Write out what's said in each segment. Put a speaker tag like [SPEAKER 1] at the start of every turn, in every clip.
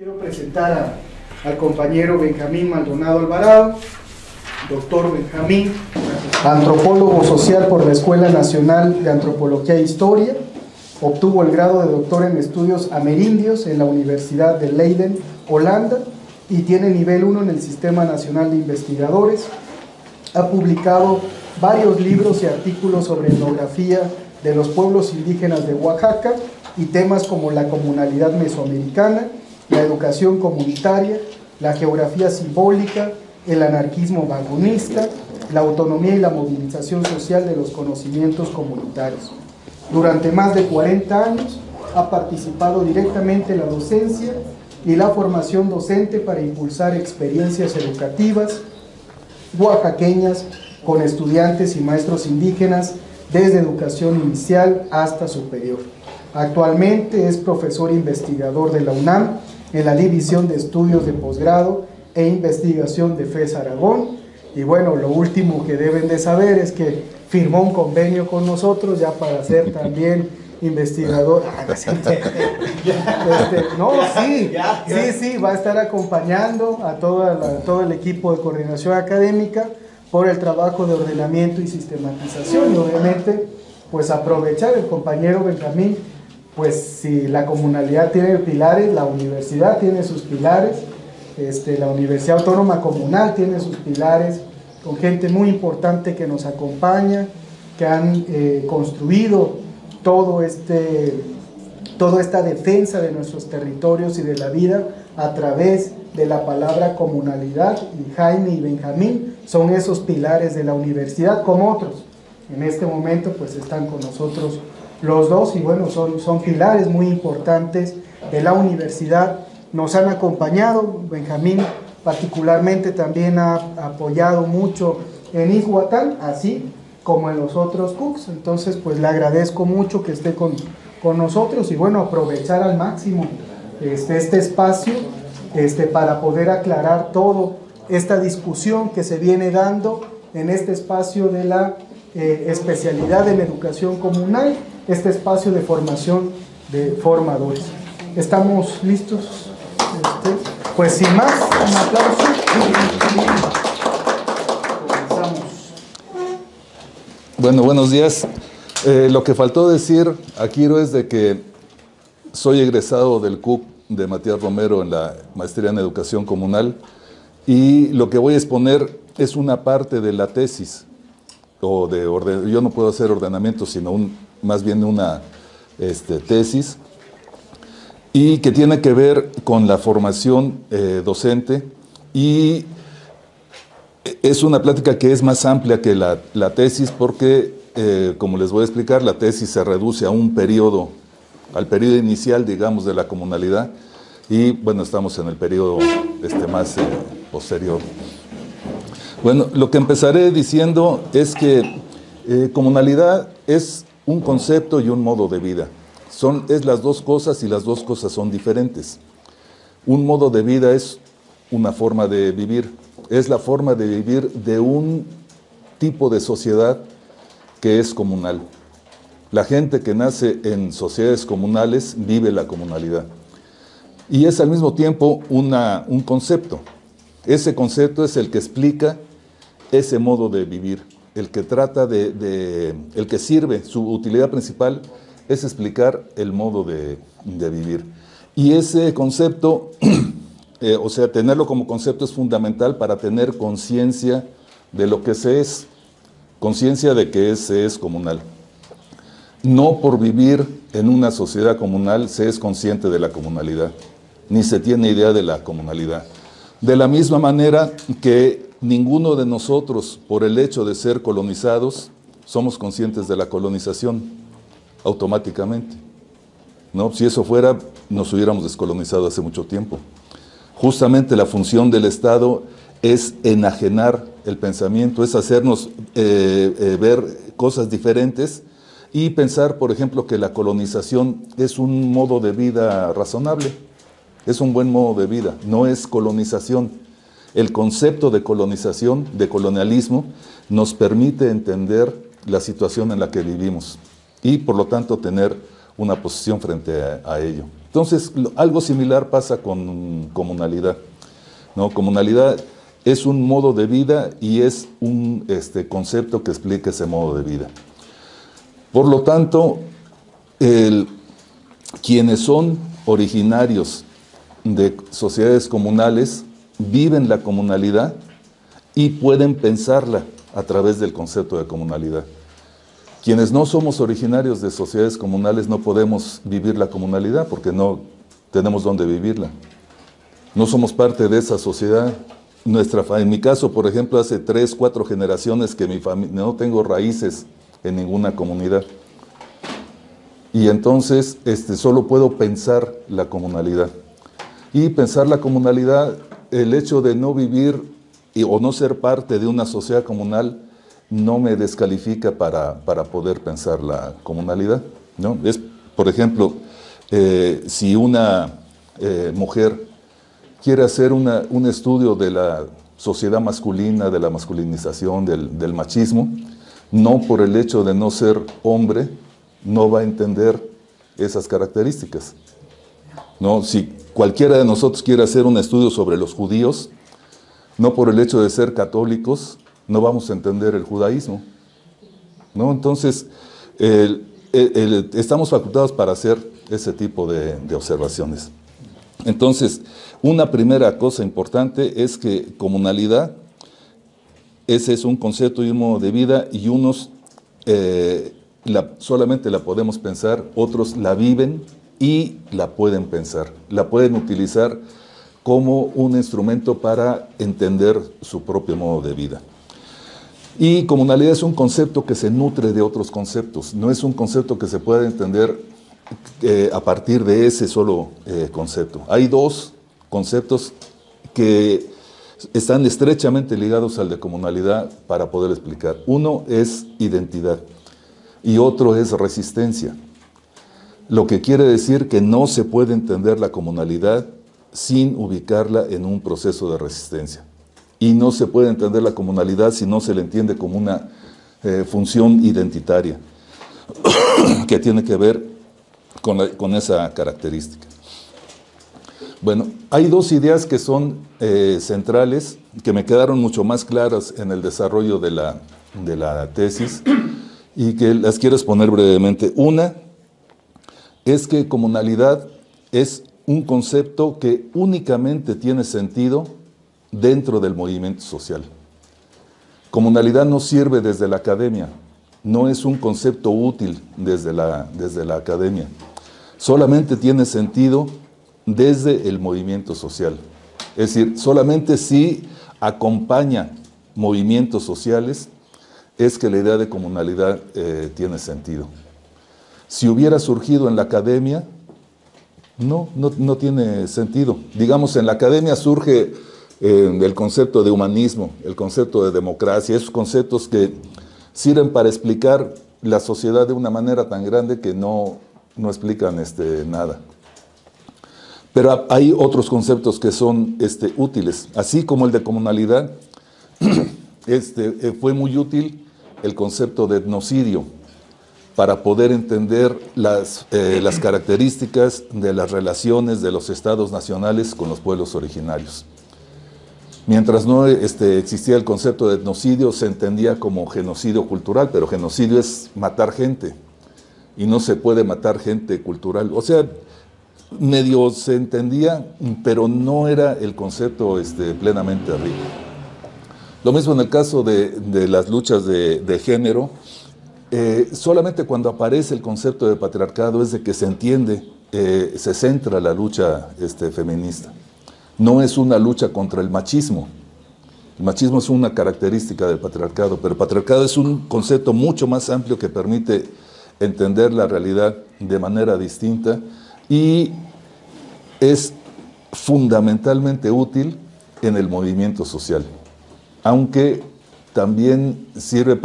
[SPEAKER 1] Quiero presentar al compañero Benjamín Maldonado Alvarado, doctor Benjamín, antropólogo social por la Escuela Nacional de Antropología e Historia, obtuvo el grado de doctor en estudios amerindios en la Universidad de Leiden, Holanda, y tiene nivel 1 en el Sistema Nacional de Investigadores. Ha publicado varios libros y artículos sobre etnografía de los pueblos indígenas de Oaxaca y temas como la comunalidad mesoamericana, la educación comunitaria, la geografía simbólica, el anarquismo vagonista, la autonomía y la movilización social de los conocimientos comunitarios. Durante más de 40 años ha participado directamente en la docencia y la formación docente para impulsar experiencias educativas oaxaqueñas con estudiantes y maestros indígenas desde educación inicial hasta superior. Actualmente es profesor investigador de la UNAM en la División de Estudios de Posgrado e Investigación de FES Aragón. Y bueno, lo último que deben de saber es que firmó un convenio con nosotros ya para ser también investigador. Sí, va a estar acompañando a todo el equipo de coordinación académica por el trabajo de ordenamiento y sistematización, y obviamente pues aprovechar el compañero Benjamín. Pues si la comunalidad tiene pilares, la universidad tiene sus pilares, la Universidad Autónoma Comunal tiene sus pilares, con gente muy importante que nos acompaña, que han construido toda esta defensa de nuestros territorios y de la vida a través de la palabra comunalidad, y Jaime y Benjamín son esos pilares de la universidad, como otros. En este momento pues están con nosotros los dos, y bueno, son pilares muy importantes de la universidad. Nos han acompañado, Benjamín particularmente también ha apoyado mucho en Ixhuatán, así como en los otros CUCs. Entonces pues le agradezco mucho que esté con nosotros, y bueno, aprovechar al máximo este espacio para poder aclarar toda esta discusión que se viene dando en este espacio de la especialidad en educación comunal, este espacio de formación de formadores. ¿Estamos listos? Pues sin más, un aplauso. Comenzamos.
[SPEAKER 2] Bueno, buenos días. Lo que faltó decir, Akiro, es de que soy egresado del CUC de Matías Romero en la maestría en educación comunal, y lo que voy a exponer es una parte de la tesis, yo no puedo hacer ordenamiento, sino más bien una tesis, y que tiene que ver con la formación docente, y es una plática que es más amplia que la tesis, porque como les voy a explicar, la tesis se reduce a un periodo, al periodo inicial, digamos, de la comunalidad, y bueno, estamos en el periodo más posterior. Bueno, lo que empezaré diciendo es que comunalidad es un concepto y un modo de vida. Es las dos cosas, y las dos cosas son diferentes. Un modo de vida es una forma de vivir, es la forma de vivir de un tipo de sociedad que es comunal. La gente que nace en sociedades comunales vive la comunalidad. Y es al mismo tiempo un concepto. Ese concepto es el que explica ese modo de vivir, el que trata el que sirve, su utilidad principal es explicar el modo de vivir. Y ese concepto, o sea, tenerlo como concepto es fundamental para tener conciencia de lo que se es, conciencia de que se es comunal. No por vivir en una sociedad comunal se es consciente de la comunalidad, ni se tiene idea de la comunalidad. De la misma manera que ninguno de nosotros, por el hecho de ser colonizados, somos conscientes de la colonización automáticamente, ¿no? Si eso fuera, nos hubiéramos descolonizado hace mucho tiempo. Justamente la función del Estado es enajenar el pensamiento, es hacernos ver cosas diferentes y pensar, por ejemplo, que la colonización es un modo de vida razonable, es un buen modo de vida, no es colonización. El concepto de colonización, de colonialismo, nos permite entender la situación en la que vivimos y, por lo tanto, tener una posición frente a ello. Entonces, algo similar pasa con comunalidad, ¿no? Comunalidad es un modo de vida y es un concepto que explica ese modo de vida. Por lo tanto, quienes son originarios de sociedades comunales viven la comunalidad y pueden pensarla a través del concepto de comunalidad. Quienes no somos originarios de sociedades comunales no podemos vivir la comunalidad porque no tenemos dónde vivirla. No somos parte de esa sociedad. En mi caso, por ejemplo, hace 3, 4 generaciones que mi familia, no tengo raíces en ninguna comunidad. Y entonces solo puedo pensar la comunalidad. Y pensar la comunalidad, el hecho de no vivir o no ser parte de una sociedad comunal, no me descalifica para poder pensar la comunalidad, ¿no? Por ejemplo, si una mujer quiere hacer un estudio de la sociedad masculina, de la masculinización, del machismo, no por el hecho de no ser hombre, no va a entender esas características, ¿no? Si cualquiera de nosotros quiere hacer un estudio sobre los judíos, no por el hecho de ser católicos, no vamos a entender el judaísmo, ¿no? Entonces, estamos facultados para hacer ese tipo de observaciones. Entonces, una primera cosa importante es que comunalidad, ese es un concepto y un modo de vida, y unos solamente la podemos pensar, otros la viven y la pueden pensar, la pueden utilizar como un instrumento para entender su propio modo de vida. Y comunalidad es un concepto que se nutre de otros conceptos, no es un concepto que se pueda entender a partir de ese solo concepto. Hay 2 conceptos que están estrechamente ligados al de comunalidad para poder explicar. Uno es identidad y otro es resistencia. Lo que quiere decir que no se puede entender la comunalidad sin ubicarla en un proceso de resistencia. Y no se puede entender la comunalidad si no se le entiende como una función identitaria que tiene que ver con esa característica. Bueno, hay 2 ideas que son centrales, que me quedaron mucho más claras en el desarrollo de la tesis y que las quiero exponer brevemente. Una es que comunalidad es un concepto que únicamente tiene sentido dentro del movimiento social. Comunalidad no sirve desde la academia, no es un concepto útil desde la academia. Solamente tiene sentido desde el movimiento social. Es decir, solamente si acompaña movimientos sociales es que la idea de comunalidad tiene sentido. Si hubiera surgido en la academia, no tiene sentido. Digamos, en la academia surge el concepto de humanismo, el concepto de democracia, esos conceptos que sirven para explicar la sociedad de una manera tan grande que no explican nada. Pero hay otros conceptos que son útiles, así como el de comunalidad. Fue muy útil el concepto de etnocidio para poder entender las características de las relaciones de los estados nacionales con los pueblos originarios. Mientras no existía el concepto de etnocidio, se entendía como genocidio cultural, pero genocidio es matar gente, y no se puede matar gente cultural. O sea, medio se entendía, pero no era el concepto plenamente rico. Lo mismo en el caso de las luchas de género. Solamente cuando aparece el concepto de patriarcado es de que se entiende, se centra la lucha feminista. No es una lucha contra el machismo. El machismo es una característica del patriarcado, pero el patriarcado es un concepto mucho más amplio que permite entender la realidad de manera distinta y es fundamentalmente útil en el movimiento social, aunque también sirve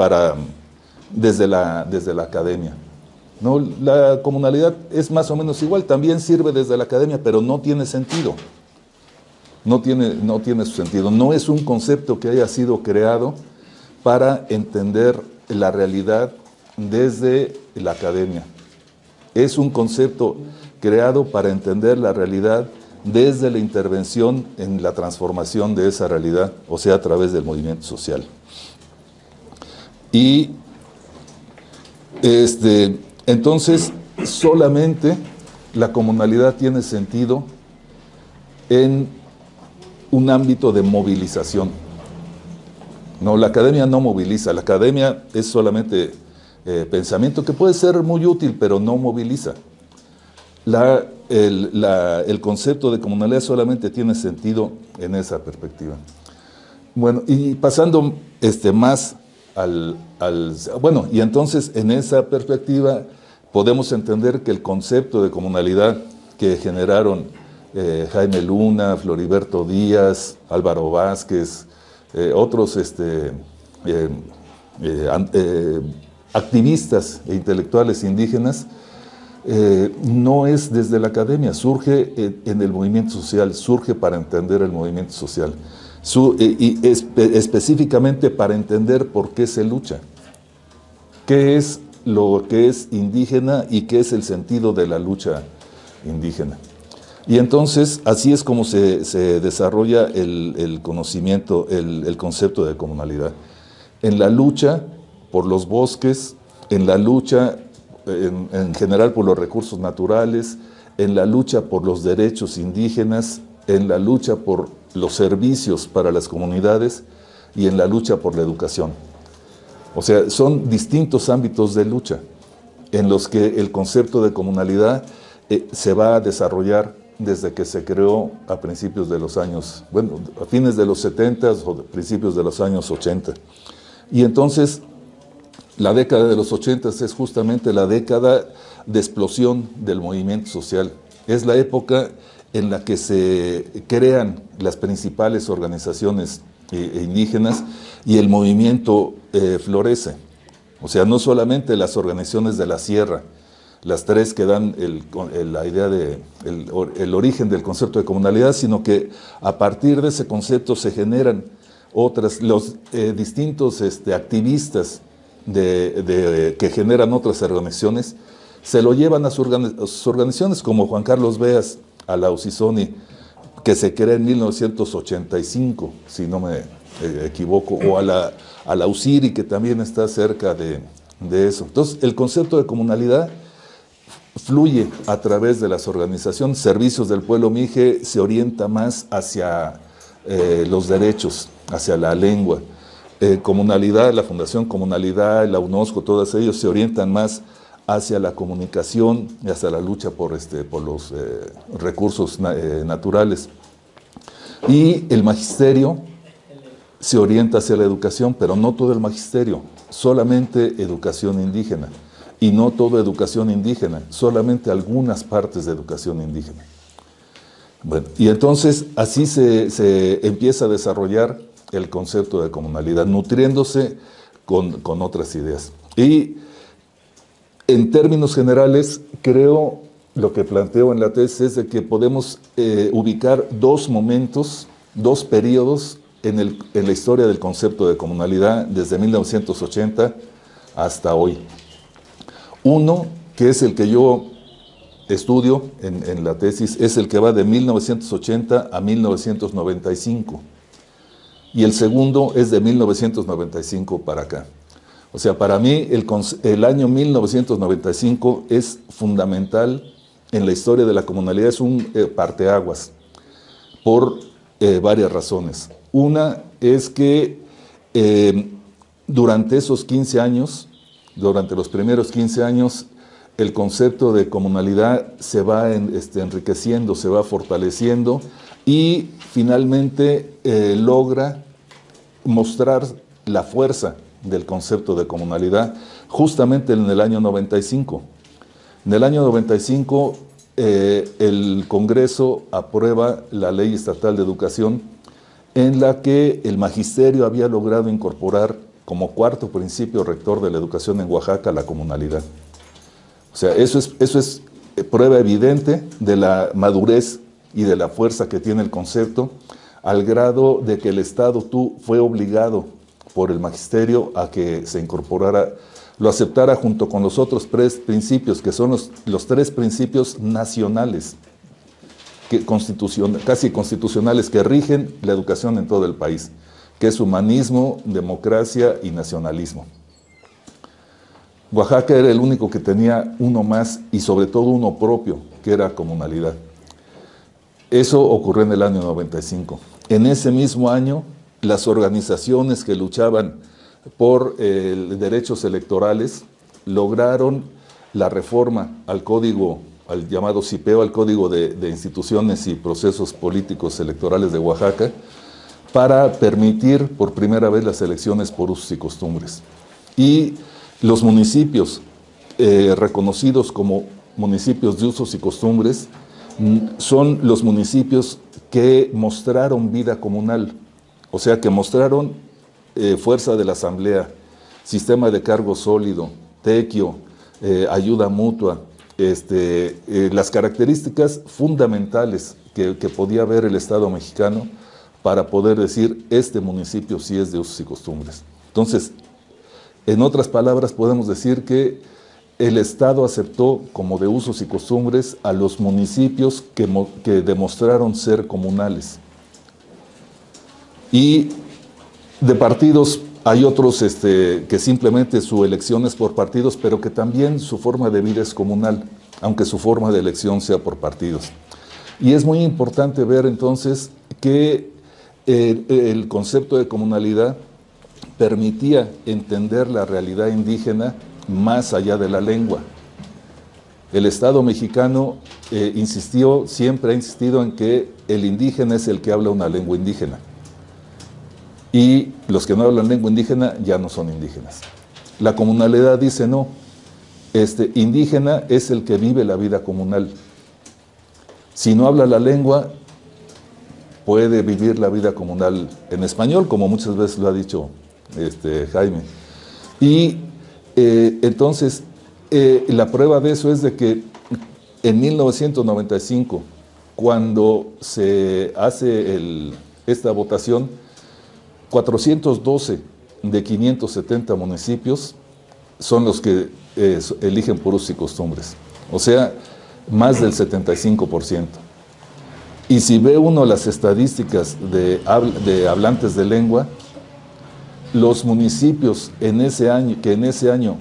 [SPEAKER 2] desde la academia, ¿no? La comunalidad es más o menos igual, también sirve desde la academia, pero no tiene sentido. No tiene su sentido. No es un concepto que haya sido creado para entender la realidad desde la academia. Es un concepto creado para entender la realidad desde la intervención en la transformación de esa realidad, o sea, a través del movimiento social. Y entonces, solamente la comunalidad tiene sentido en un ámbito de movilización. No, la academia no moviliza, la academia es solamente pensamiento que puede ser muy útil, pero no moviliza. El concepto de comunalidad solamente tiene sentido en esa perspectiva. Bueno, y pasando más bueno, y entonces en esa perspectiva podemos entender que el concepto de comunalidad que generaron Jaime Luna, Floriberto Díaz, Álvaro Vázquez, otros activistas e intelectuales indígenas, no es desde la academia, surge en el movimiento social, surge para entender el movimiento social, específicamente para entender por qué se lucha, qué es lo que es indígena y qué es el sentido de la lucha indígena. Y entonces así es como se desarrolla el conocimiento, el concepto de comunalidad. En la lucha por los bosques, en la lucha en general por los recursos naturales, en la lucha por los derechos indígenas, en la lucha por los servicios para las comunidades y en la lucha por la educación. O sea, son distintos ámbitos de lucha en los que el concepto de comunalidad se va a desarrollar desde que se creó a principios de los años, bueno, a fines de los 70 o principios de los años 80. Y entonces, la década de los 80 es justamente la década de explosión del movimiento social. Es la época en la que se crean las principales organizaciones indígenas y el movimiento florece. O sea, no solamente las organizaciones de la sierra, las tres que dan la idea de el origen del concepto de comunalidad, sino que a partir de ese concepto se generan los distintos activistas que generan otras organizaciones, se lo llevan a sus organizaciones, como Juan Carlos Beas a la UCISONI, que se crea en 1985, si no me equivoco, o a la UCIRI, que también está cerca de eso. Entonces, el concepto de comunalidad fluye a través de las organizaciones. Servicios del Pueblo Mije se orienta más hacia los derechos, hacia la lengua. Comunalidad, la Fundación Comunalidad, la UNOSCO, todos ellos se orientan más hacia la comunicación y hacia la lucha por los recursos naturales. Y el magisterio se orienta hacia la educación, pero no todo el magisterio, solamente educación indígena. Y no toda educación indígena, solamente algunas partes de educación indígena. Bueno, y entonces así se empieza a desarrollar el concepto de comunalidad, nutriéndose con otras ideas. Y en términos generales, creo, lo que planteo en la tesis es de que podemos ubicar dos momentos, dos periodos en la historia del concepto de comunalidad desde 1980 hasta hoy. Uno, que es el que yo estudio en la tesis, es el que va de 1980 a 1995. Y el segundo es de 1995 para acá. O sea, para mí el año 1995 es fundamental en la historia de la comunalidad, es un parteaguas por varias razones. Una es que durante esos 15 años, durante los primeros 15 años, el concepto de comunalidad se va enriqueciendo, se va fortaleciendo y finalmente logra mostrar la fuerza del concepto de comunalidad justamente en el año 95. En el año 95 el Congreso aprueba la Ley Estatal de Educación en la que el magisterio había logrado incorporar como cuarto principio rector de la educación en Oaxaca la comunalidad. O sea, eso es prueba evidente de la madurez y de la fuerza que tiene el concepto, al grado de que el Estado fue obligado por el magisterio a que se incorporara lo aceptara junto con los otros tres principios, que son los tres principios nacionales, casi constitucionales, que rigen la educación en todo el país, que es humanismo, democracia y nacionalismo. Oaxaca era el único que tenía uno más y sobre todo uno propio, que era comunalidad. Eso ocurrió en el año 95. En ese mismo año, las organizaciones que luchaban por derechos electorales lograron la reforma al código, al llamado CIPEO, al Código de Instituciones y Procesos Políticos Electorales de Oaxaca, para permitir por primera vez las elecciones por usos y costumbres. Y los municipios reconocidos como municipios de usos y costumbres son los municipios que mostraron vida comunal, o sea, que mostraron fuerza de la asamblea, sistema de cargo sólido, tequio, ayuda mutua, las características fundamentales que podía ver el Estado mexicano para poder decir, este municipio sí es de usos y costumbres. Entonces, en otras palabras, podemos decir que el Estado aceptó como de usos y costumbres a los municipios que demostraron ser comunales. Y de partidos hay otros que simplemente su elección es por partidos, pero que también su forma de vida es comunal, aunque su forma de elección sea por partidos. Y es muy importante ver entonces que el concepto de comunalidad permitía entender la realidad indígena más allá de la lengua. El Estado mexicano siempre ha insistido en que el indígena es el que habla una lengua indígena. Y los que no hablan lengua indígena ya no son indígenas. La comunalidad dice no, indígena es el que vive la vida comunal. Si no habla la lengua, puede vivir la vida comunal en español, como muchas veces lo ha dicho Jaime. Y entonces, la prueba de eso es de que en 1995, cuando se hace esta votación, 412 de 570 municipios son los que eligen por usos y costumbres. O sea, más del 75%. Y si ve uno las estadísticas de hablantes de lengua, los municipios que en ese año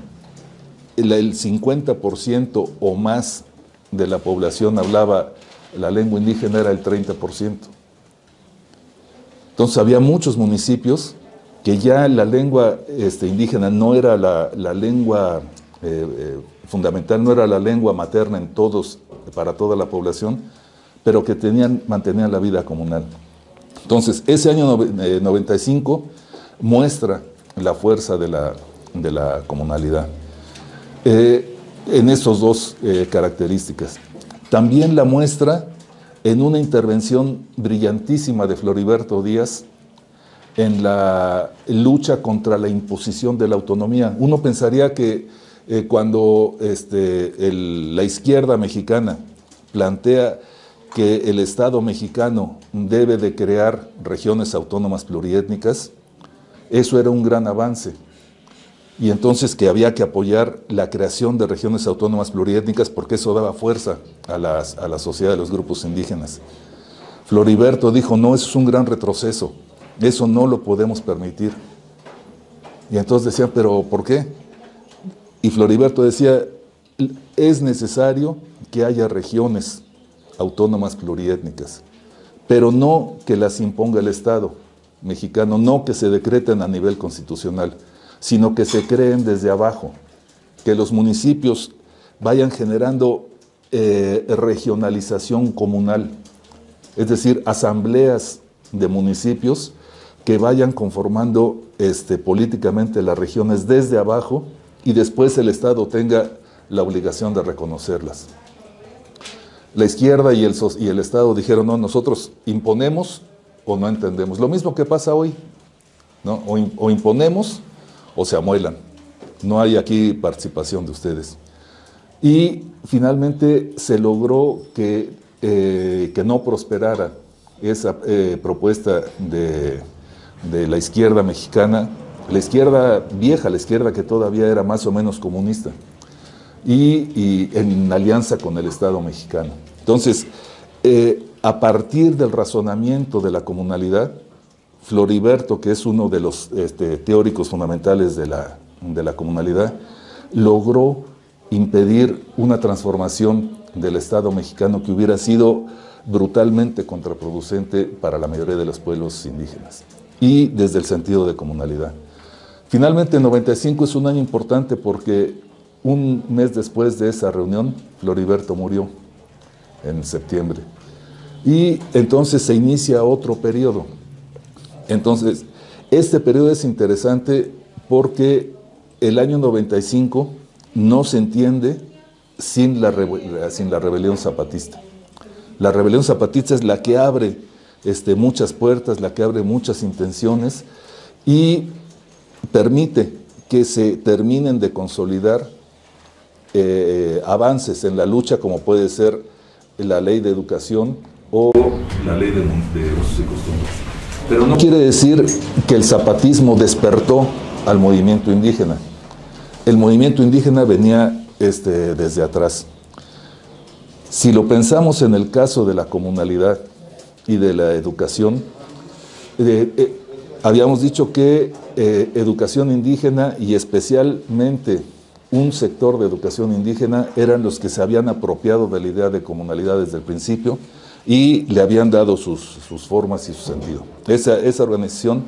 [SPEAKER 2] el 50% o más de la población hablaba la lengua indígena era el 30%. Entonces había muchos municipios que ya la lengua indígena no era la lengua fundamental, no era la lengua materna para toda la población, pero que mantenían la vida comunal. Entonces, ese año 95 muestra la fuerza de la comunalidad en esas dos características. También la muestra en una intervención brillantísima de Floriberto Díaz en la lucha contra la imposición de la autonomía. Uno pensaría que cuando la izquierda mexicana plantea que el Estado mexicano debe de crear regiones autónomas pluriétnicas, eso era un gran avance. Y entonces que había que apoyar la creación de regiones autónomas pluriétnicas porque eso daba fuerza a la sociedad de los grupos indígenas. Floriberto dijo, no, eso es un gran retroceso, eso no lo podemos permitir. Y entonces decían, ¿pero por qué? Y Floriberto decía, es necesario que haya regiones autónomas pluriétnicas, pero no que las imponga el Estado mexicano, no que se decreten a nivel constitucional, sino que se creen desde abajo, que los municipios vayan generando regionalización comunal, es decir, asambleas de municipios que vayan conformando políticamente las regiones desde abajo y después el Estado tenga la obligación de reconocerlas. La izquierda y el Estado dijeron, no, nosotros imponemos o no entendemos. Lo mismo que pasa hoy, ¿no? O imponemos o se amuelan. No hay aquí participación de ustedes. Y finalmente se logró que no prosperara esa propuesta de la izquierda mexicana la izquierda vieja, la izquierda que todavía era más o menos comunista, y en alianza con el Estado mexicano. Entonces, a partir del razonamiento de la comunalidad, Floriberto, que es uno de los teóricos fundamentales de la comunalidad, logró impedir una transformación del Estado mexicano que hubiera sido brutalmente contraproducente para la mayoría de los pueblos indígenas, y desde el sentido de comunalidad. Finalmente, el 95 es un año importante porque un mes después de esa reunión, Floriberto murió en septiembre. Y entonces se inicia otro periodo. Entonces, este periodo es interesante porque el año 95 no se entiende sin la rebelión zapatista. La rebelión zapatista es la que abre muchas puertas, la que abre muchas intenciones y permite que se terminen de consolidar avances en la lucha, como puede ser la ley de educación o la ley de usos y costumbres. Pero no quiere decir que el zapatismo despertó al movimiento indígena. El movimiento indígena venía desde atrás. Si lo pensamos en el caso de la comunalidad y de la educación, habíamos dicho que educación indígena y especialmente un sector de educación indígena eran los que se habían apropiado de la idea de comunalidad desde el principio y le habían dado sus formas y su sentido. Esa organización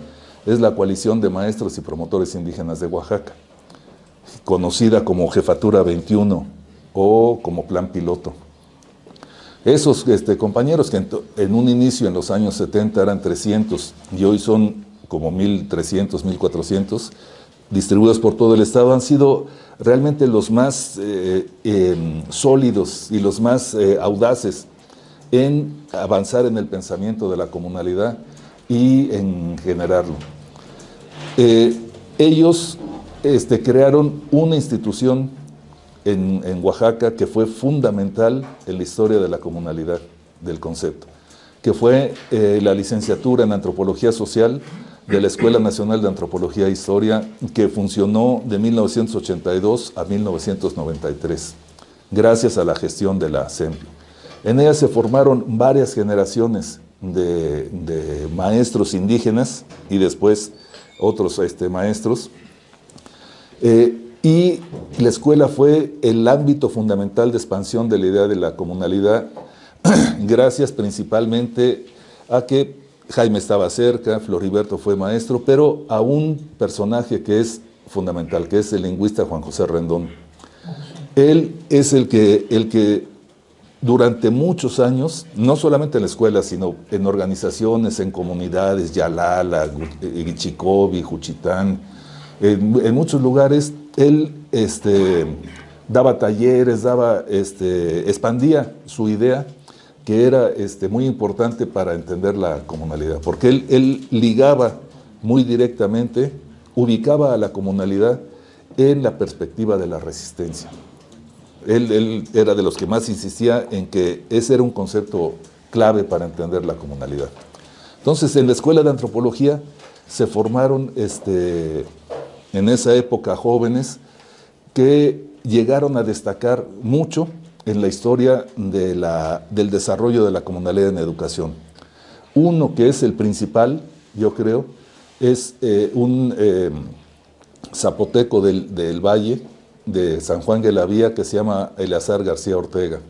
[SPEAKER 2] es la Coalición de Maestros y Promotores Indígenas de Oaxaca, conocida como Jefatura 21 o como Plan Piloto. Esos compañeros que en un inicio en los años 70 eran 300 y hoy son como 1.300, 1.400, distribuidos por todo el estado, han sido realmente los más sólidos y los más audaces en avanzar en el pensamiento de la comunalidad y en generarlo. Ellos crearon una institución en Oaxaca que fue fundamental en la historia de la comunalidad, del concepto, que fue la licenciatura en Antropología Social de la Escuela Nacional de Antropología e Historia, que funcionó de 1982 a 1993, gracias a la gestión de la CEMPI. En ella se formaron varias generaciones de maestros indígenas y después otros maestros, y la escuela fue el ámbito fundamental de expansión de la idea de la comunalidad, gracias principalmente a que Jaime estaba cerca, Floriberto fue maestro, pero a un personaje que es fundamental, que es el lingüista Juan José Rendón. Él es el que durante muchos años, no solamente en la escuela, sino en organizaciones, en comunidades, Yalala, Ichicobi, Juchitán, en muchos lugares, él daba talleres, expandía su idea, que era muy importante para entender la comunalidad, porque él ligaba muy directamente, ubicaba a la comunalidad en la perspectiva de la resistencia. Él era de los que más insistía en que ese era un concepto clave para entender la comunalidad. Entonces, en la Escuela de Antropología se formaron en esa época jóvenes que llegaron a destacar mucho en la historia del desarrollo de la comunalidad en educación. Uno que es el principal, yo creo, es un zapoteco del Valle, de San Juan de la Vía, que se llama Eleazar García Ortega.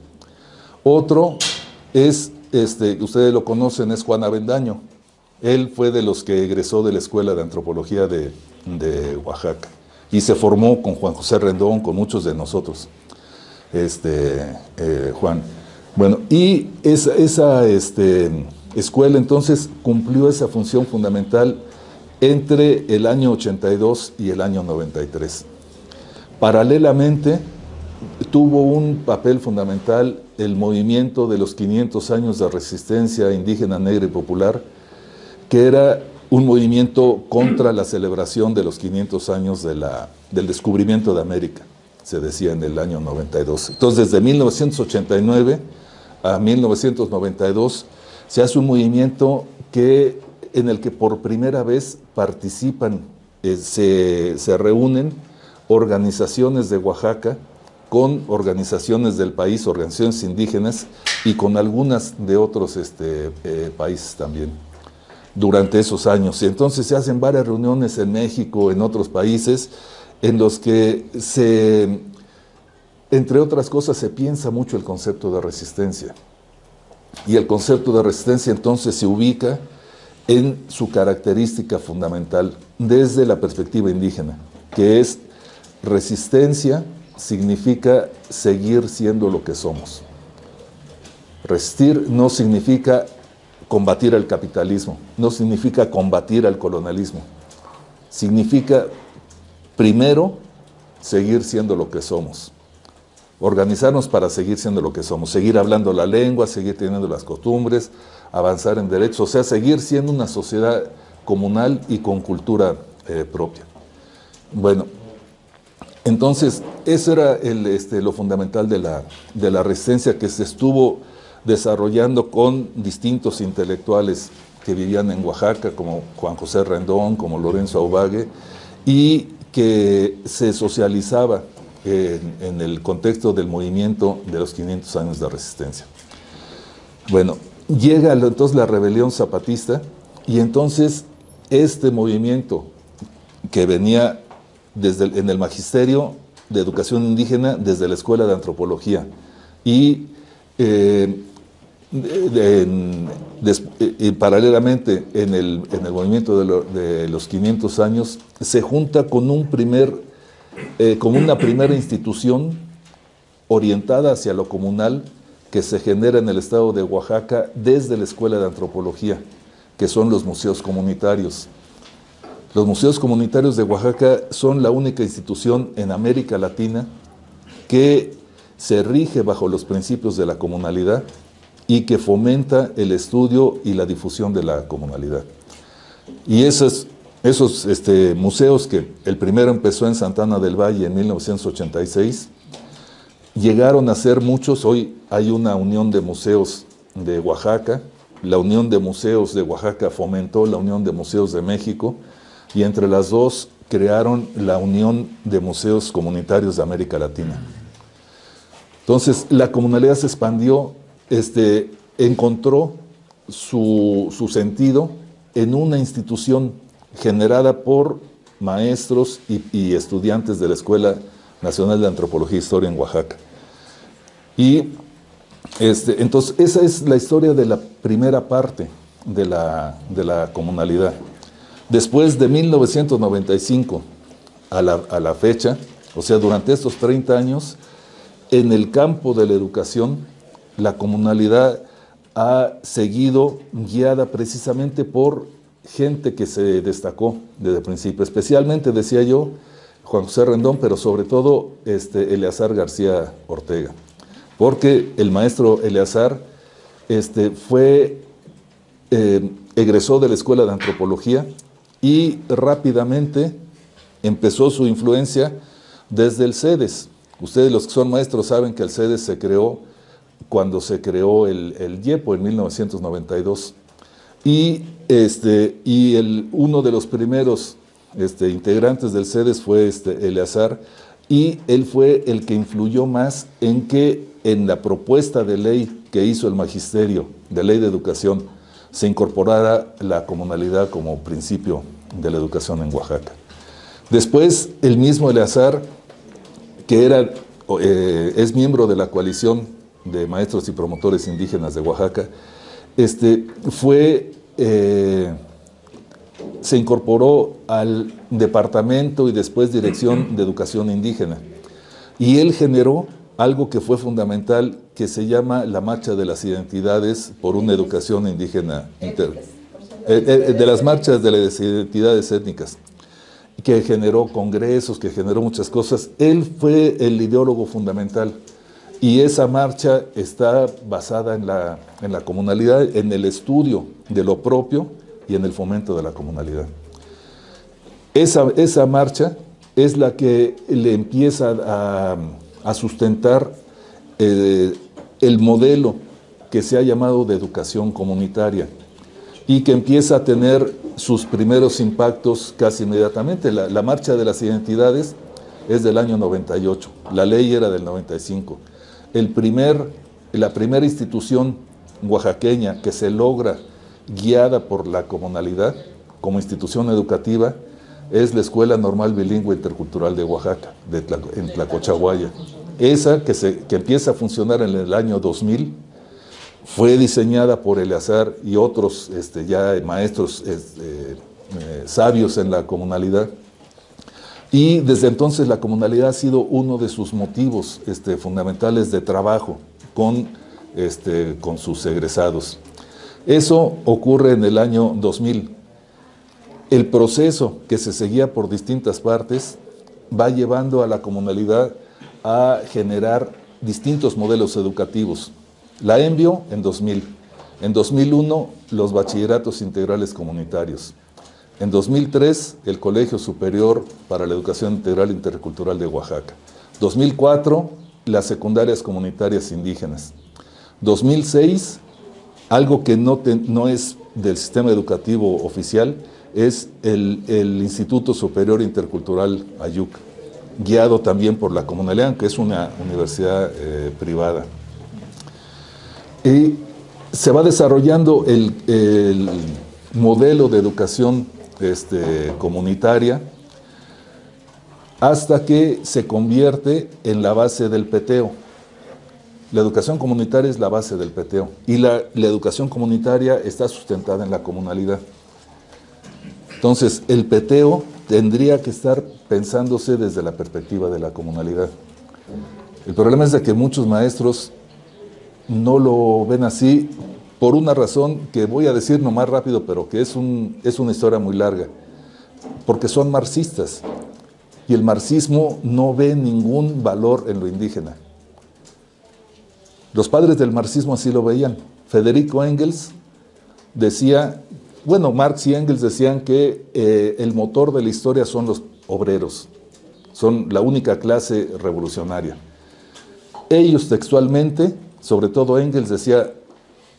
[SPEAKER 2] Otro es, ustedes lo conocen, es Juan Avendaño. Él fue de los que egresó de la Escuela de Antropología de Oaxaca y se formó con Juan José Rendón, con muchos de nosotros. Juan. Bueno, y esa escuela entonces cumplió esa función fundamental entre el año 82 y el año 93. Paralelamente, tuvo un papel fundamental el movimiento de los 500 años de resistencia indígena, negra y popular, que era un movimiento contra la celebración de los 500 años del descubrimiento de América, se decía en el año 92. Entonces, desde 1989 a 1992 se hace un movimiento en el que por primera vez participan se reúnen organizaciones de Oaxaca con organizaciones del país, organizaciones indígenas y con algunas de otros países también durante esos años. Y entonces se hacen varias reuniones en México, en otros países, en los que entre otras cosas, se piensa mucho el concepto de resistencia. Y el concepto de resistencia entonces se ubica en su característica fundamental desde la perspectiva indígena, que es resistencia significa seguir siendo lo que somos. Resistir no significa combatir al capitalismo, no significa combatir al colonialismo. Significa, primero, seguir siendo lo que somos. Organizarnos para seguir siendo lo que somos, seguir hablando la lengua, seguir teniendo las costumbres, avanzar en derechos, o sea, seguir siendo una sociedad comunal y con cultura propia. Bueno, entonces, eso era lo fundamental de la resistencia que se estuvo desarrollando con distintos intelectuales que vivían en Oaxaca, como Juan José Rendón, como Lorenzo Aubague, y que se socializaba en el contexto del movimiento de los 500 años de resistencia. Bueno, llega entonces la rebelión zapatista y entonces este movimiento que venía en el magisterio de educación indígena desde la Escuela de Antropología y paralelamente en el movimiento de los 500 años se junta con como una primera institución orientada hacia lo comunal que se genera en el estado de Oaxaca desde la Escuela de Antropología, que son los museos comunitarios. Los museos comunitarios de Oaxaca son la única institución en América Latina que se rige bajo los principios de la comunalidad y que fomenta el estudio y la difusión de la comunalidad. Y esos museos, que el primero empezó en Santana del Valle en 1986, llegaron a ser muchos. Hoy hay una unión de museos de Oaxaca, la Unión de Museos de Oaxaca fomentó la Unión de Museos de México, y entre las dos crearon la Unión de Museos Comunitarios de América Latina. Entonces, la comunalidad se expandió, encontró su sentido en una institución generada por maestros y estudiantes de la Escuela Nacional de Antropología e Historia en Oaxaca. Y entonces, esa es la historia de la primera parte de la comunalidad. Después de 1995 a la fecha, o sea, durante estos 30 años, en el campo de la educación, la comunalidad ha seguido guiada precisamente por gente que se destacó desde el principio, especialmente, decía yo, Juan José Rendón, pero sobre todo Eleazar García Ortega, porque el maestro Eleazar egresó de la Escuela de Antropología y rápidamente empezó su influencia desde el CEDES. Ustedes, los que son maestros, saben que el CEDES se creó cuando se creó el IEPO en 1992. Y uno de los primeros integrantes del CEDES fue Eleazar, y él fue el que influyó más en la propuesta de ley que hizo el Magisterio, de Ley de Educación, se incorporara la comunalidad como principio de la educación en Oaxaca. Después, el mismo Eleazar, que es miembro de la coalición de maestros y promotores indígenas de Oaxaca, se incorporó al departamento y después dirección de educación indígena. Y él generó algo que fue fundamental, que se llama la Marcha de las Identidades por una Educación Indígena, de las marchas de las identidades étnicas, que generó congresos, que generó muchas cosas. Él fue el ideólogo fundamental. Y esa marcha está basada en la comunalidad, en el estudio de lo propio y en el fomento de la comunalidad. Esa marcha es la que le empieza a sustentar el modelo que se ha llamado de educación comunitaria y que empieza a tener sus primeros impactos casi inmediatamente. La Marcha de las Identidades es del año 98, la ley era del 95. La primera institución oaxaqueña que se logra guiada por la comunalidad como institución educativa es la Escuela Normal Bilingüe Intercultural de Oaxaca, en Tlacochahuaya. Esa que empieza a funcionar en el año 2000, fue diseñada por Eleazar y otros ya maestros sabios en la comunalidad. Y desde entonces la comunalidad ha sido uno de sus motivos fundamentales de trabajo con sus egresados. Eso ocurre en el año 2000. El proceso que se seguía por distintas partes va llevando a la comunalidad a generar distintos modelos educativos. La ENVIO en 2000, en 2001 los bachilleratos integrales comunitarios, en 2003 el Colegio Superior para la Educación Integral Intercultural de Oaxaca, 2004 las secundarias comunitarias indígenas, 2006 algo que no es del sistema educativo oficial, es el Instituto Superior Intercultural Ayuc, guiado también por la comunalidad, que es una universidad privada. Y se va desarrollando el modelo de educación comunitaria hasta que se convierte en la base del peteo. La educación comunitaria es la base del peteo y la educación comunitaria está sustentada en la comunalidad. Entonces, el peteo tendría que estar pensándose desde la perspectiva de la comunalidad. El problema es de que muchos maestros no lo ven así por una razón que voy a decir nomás rápido, pero que es una historia muy larga. Porque son marxistas y el marxismo no ve ningún valor en lo indígena. Los padres del marxismo así lo veían. Federico Engels decía, bueno, Marx y Engels decían que el motor de la historia son los obreros, son la única clase revolucionaria. Ellos textualmente, sobre todo Engels decía,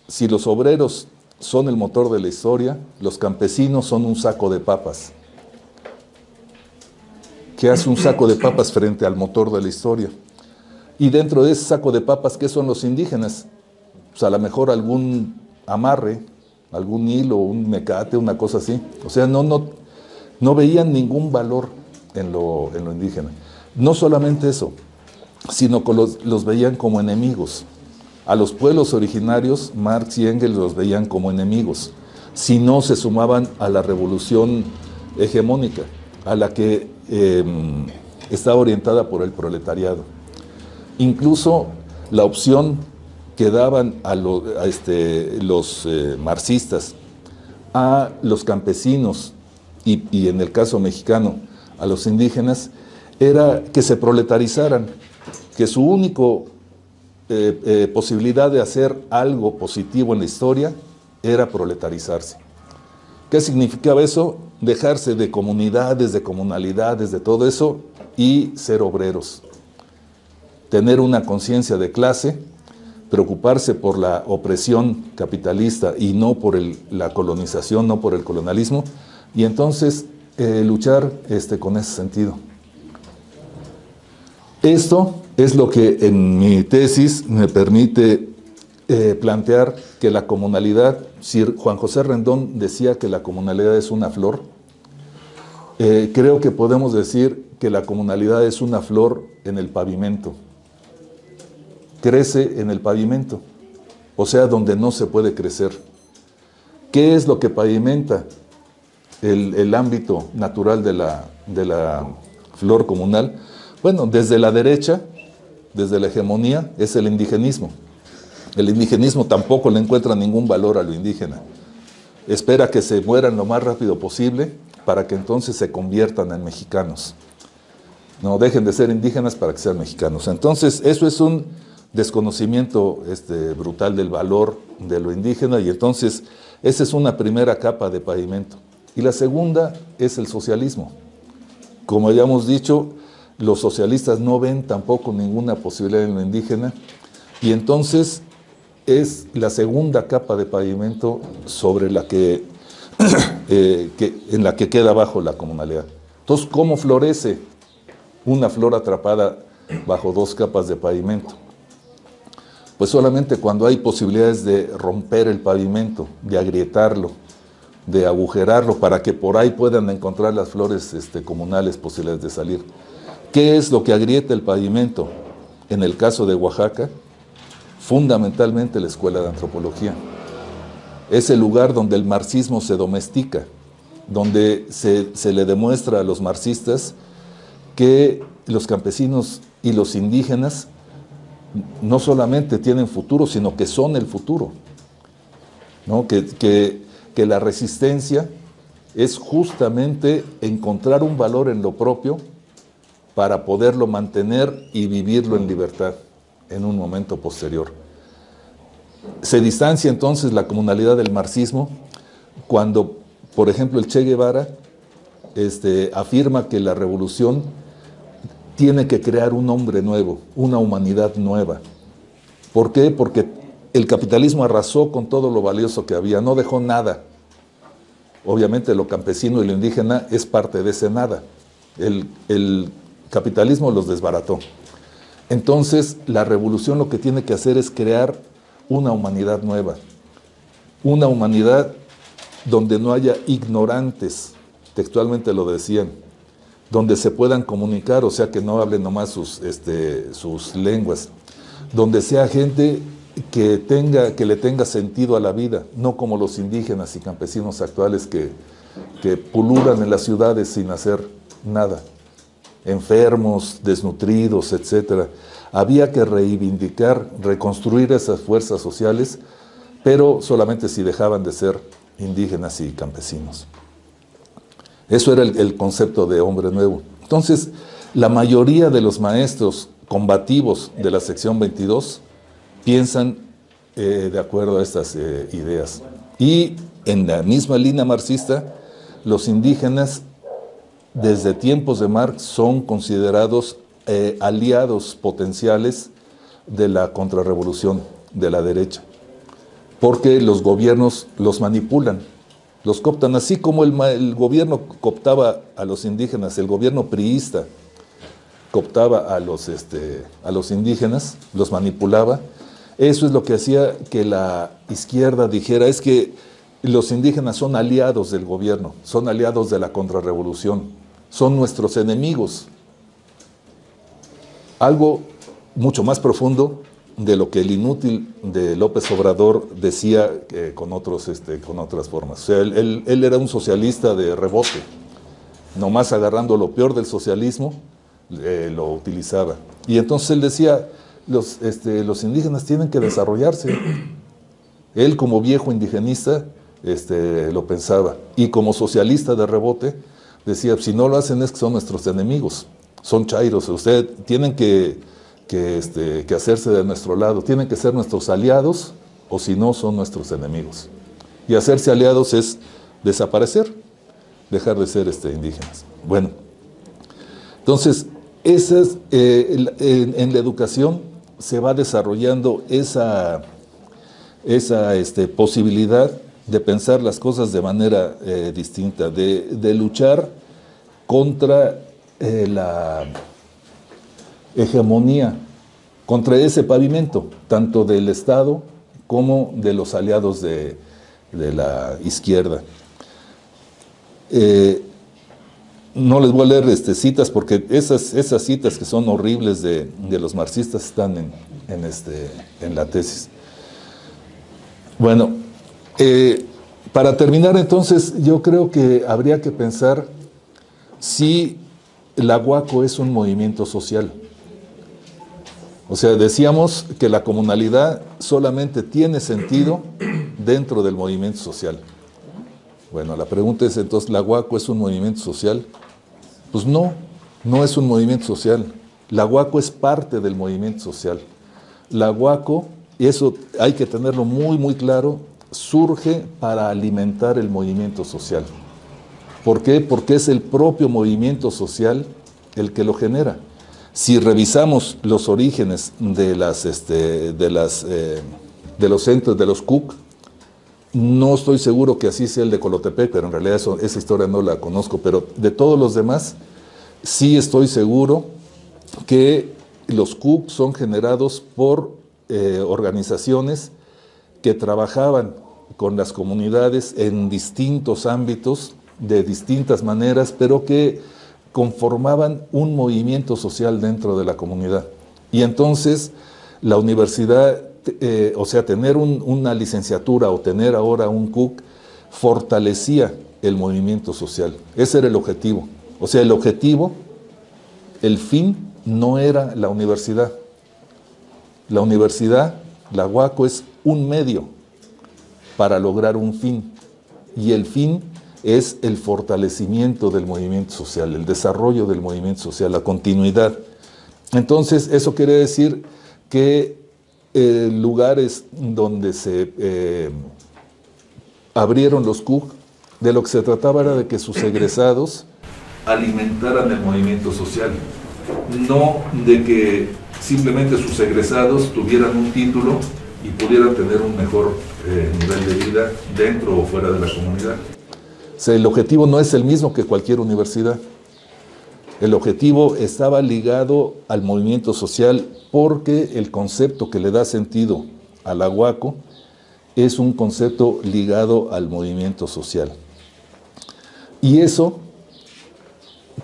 [SPEAKER 2] si los obreros son el motor de la historia, los campesinos son un saco de papas. ¿Qué hace un saco de papas frente al motor de la historia? Y dentro de ese saco de papas, ¿qué son los indígenas? Pues a lo mejor algún amarre, algún hilo, un mecate, una cosa así. O sea, no veían ningún valor en lo indígena. No solamente eso, sino que los veían como enemigos. A los pueblos originarios, Marx y Engels los veían como enemigos, si no se sumaban a la revolución hegemónica, a la que está orientada por el proletariado. Incluso la opción que daban a los marxistas a los campesinos y en el caso mexicano a los indígenas era que se proletarizaran, que su único posibilidad de hacer algo positivo en la historia era proletarizarse. ¿Qué significaba eso? Dejarse de comunidades, de comunalidades, de todo eso y ser obreros. Tener una conciencia de clase, preocuparse por la opresión capitalista y no por la colonización, no por el colonialismo, y entonces luchar con ese sentido. Esto es lo que en mi tesis me permite plantear que la comunalidad, si Juan José Rendón decía que la comunalidad es una flor, creo que podemos decir que la comunalidad es una flor en el pavimento. Crece en el pavimento, o sea, donde no se puede crecer. ¿Qué es lo que pavimenta el ámbito natural de la flor comunal? Bueno, desde la derecha, desde la hegemonía, es el indigenismo. El indigenismo tampoco le encuentra ningún valor a lo indígena. Espera que se mueran lo más rápido posible para que entonces se conviertan en mexicanos. No dejen de ser indígenas para que sean mexicanos. Entonces, eso es un desconocimiento brutal del valor de lo indígena, y entonces esa es una primera capa de pavimento. Y la segunda es el socialismo. Como ya hemos dicho, los socialistas no ven tampoco ninguna posibilidad en lo indígena, y entonces es la segunda capa de pavimento sobre la que en la que queda abajo la comunalidad. Entonces, ¿cómo florece una flor atrapada bajo 2 capas de pavimento? Pues solamente cuando hay posibilidades de romper el pavimento, de agrietarlo, de agujerarlo, para que por ahí puedan encontrar las flores comunales posibilidades de salir. ¿Qué es lo que agrieta el pavimento? En el caso de Oaxaca, fundamentalmente la Escuela de Antropología. Es el lugar donde el marxismo se domestica, donde se le demuestra a los marxistas que los campesinos y los indígenas no solamente tienen futuro, sino que son el futuro, ¿no? Que la resistencia es justamente encontrar un valor en lo propio para poderlo mantener y vivirlo en libertad en un momento posterior. Se distancia entonces la comunalidad del marxismo cuando, por ejemplo, el Che Guevara afirma que la revolución tiene que crear un hombre nuevo, una humanidad nueva. ¿Por qué? Porque el capitalismo arrasó con todo lo valioso que había, no dejó nada. Obviamente lo campesino y lo indígena es parte de ese nada. El capitalismo los desbarató. Entonces, la revolución lo que tiene que hacer es crear una humanidad nueva. Una humanidad donde no haya ignorantes, textualmente lo decían, donde se puedan comunicar, o sea, que no hablen nomás sus lenguas, donde sea gente que le tenga sentido a la vida, no como los indígenas y campesinos actuales que pululan en las ciudades sin hacer nada, enfermos, desnutridos, etc. Había que reivindicar, reconstruir esas fuerzas sociales, pero solamente si dejaban de ser indígenas y campesinos. Eso era el concepto de hombre nuevo. Entonces, la mayoría de los maestros combativos de la sección 22 piensan de acuerdo a estas ideas. Y en la misma línea marxista, los indígenas, desde tiempos de Marx, son considerados aliados potenciales de la contrarrevolución de la derecha, porque los gobiernos los manipulan, los cooptan, así como el gobierno cooptaba a los indígenas, el gobierno priista cooptaba a los indígenas, los manipulaba. Eso es lo que hacía que la izquierda dijera, es que los indígenas son aliados del gobierno, son aliados de la contrarrevolución, son nuestros enemigos. Algo mucho más profundo de lo que el inútil de López Obrador decía con otras formas. O sea, él era un socialista de rebote, nomás agarrando lo peor del socialismo, lo utilizaba. Y entonces él decía, los indígenas tienen que desarrollarse. Él, como viejo indigenista, lo pensaba. Y como socialista de rebote, decía, si no lo hacen es que son nuestros enemigos, son chairos, ustedes tienen que hacerse de nuestro lado, tienen que ser nuestros aliados, o si no, son nuestros enemigos. Y hacerse aliados es desaparecer, dejar de ser indígenas. Bueno, entonces, en la educación se va desarrollando esa posibilidad de pensar las cosas de manera distinta, de luchar contra la hegemonía, contra ese pavimento, tanto del Estado como de los aliados de la izquierda. No les voy a leer citas, porque esas citas que son horribles de los marxistas están en la tesis. Bueno, para terminar entonces, yo creo que habría que pensar si la UACO es un movimiento social. O sea, decíamos que la comunalidad solamente tiene sentido dentro del movimiento social. Bueno, la pregunta es entonces, ¿la UACO es un movimiento social? Pues no es un movimiento social. La UACO es parte del movimiento social. La UACO, y eso hay que tenerlo muy, muy claro, surge para alimentar el movimiento social. ¿Por qué? Porque es el propio movimiento social el que lo genera. Si revisamos los orígenes de los centros, de los CUC, No estoy seguro que así sea el de Colotepec, pero en realidad esa historia no la conozco, pero de todos los demás, sí estoy seguro que los CUC son generados por organizaciones que trabajaban con las comunidades en distintos ámbitos, de distintas maneras, pero que conformaban un movimiento social dentro de la comunidad. Y entonces la universidad, o sea, tener una licenciatura o tener ahora un CUC, fortalecía el movimiento social. Ese era el objetivo. O sea, el objetivo, el fin, no era la universidad. La universidad, la UACO, es un medio para lograr un fin. Y el fin es el fortalecimiento del movimiento social, el desarrollo del movimiento social, la continuidad. Entonces, eso quiere decir que lugares donde se abrieron los CUC, de lo que se trataba era de que sus egresados alimentaran el movimiento social, no de que simplemente sus egresados tuvieran un título y pudieran tener un mejor nivel de vida dentro o fuera de la comunidad. O sea, el objetivo no es el mismo que cualquier universidad. El objetivo estaba ligado al movimiento social porque el concepto que le da sentido a la UACO es un concepto ligado al movimiento social. Y eso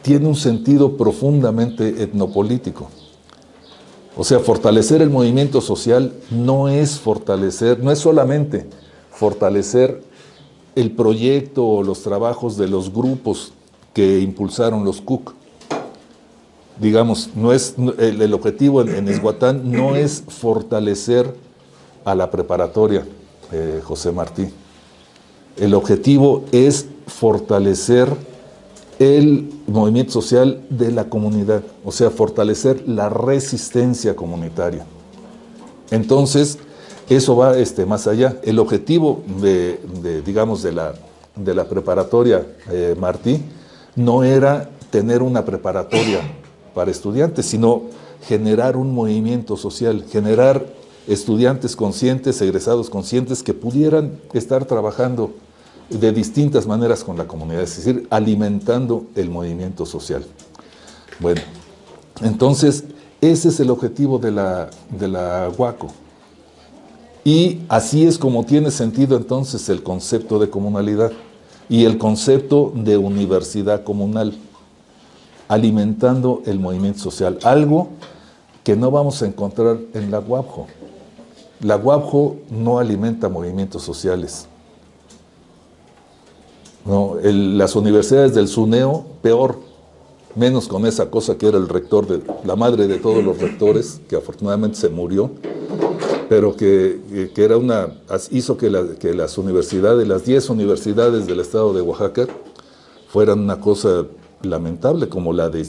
[SPEAKER 2] tiene un sentido profundamente etnopolítico. O sea, fortalecer el movimiento social no es solamente fortalecer el proyecto o los trabajos de los grupos que impulsaron los CUC. Digamos, el objetivo en Izhuatán no es fortalecer a la preparatoria José Martí. El objetivo es fortalecer el movimiento social de la comunidad, o sea, fortalecer la resistencia comunitaria. Entonces, eso va más allá. El objetivo digamos, de la preparatoria Martí no era tener una preparatoria para estudiantes, sino generar un movimiento social, generar estudiantes conscientes, egresados conscientes que pudieran estar trabajando de distintas maneras con la comunidad, es decir, alimentando el movimiento social. Bueno, entonces ese es el objetivo de la UACO. Y así es como tiene sentido entonces el concepto de comunalidad y el concepto de universidad comunal, alimentando el movimiento social, algo que no vamos a encontrar en la UABJO. La UABJO no alimenta movimientos sociales. No, las universidades del SUNEO, peor, menos con esa cosa que era el rector, la madre de todos los rectores, que afortunadamente se murió, pero que hizo que las universidades, las 10 universidades del estado de Oaxaca, fueran una cosa lamentable, como la de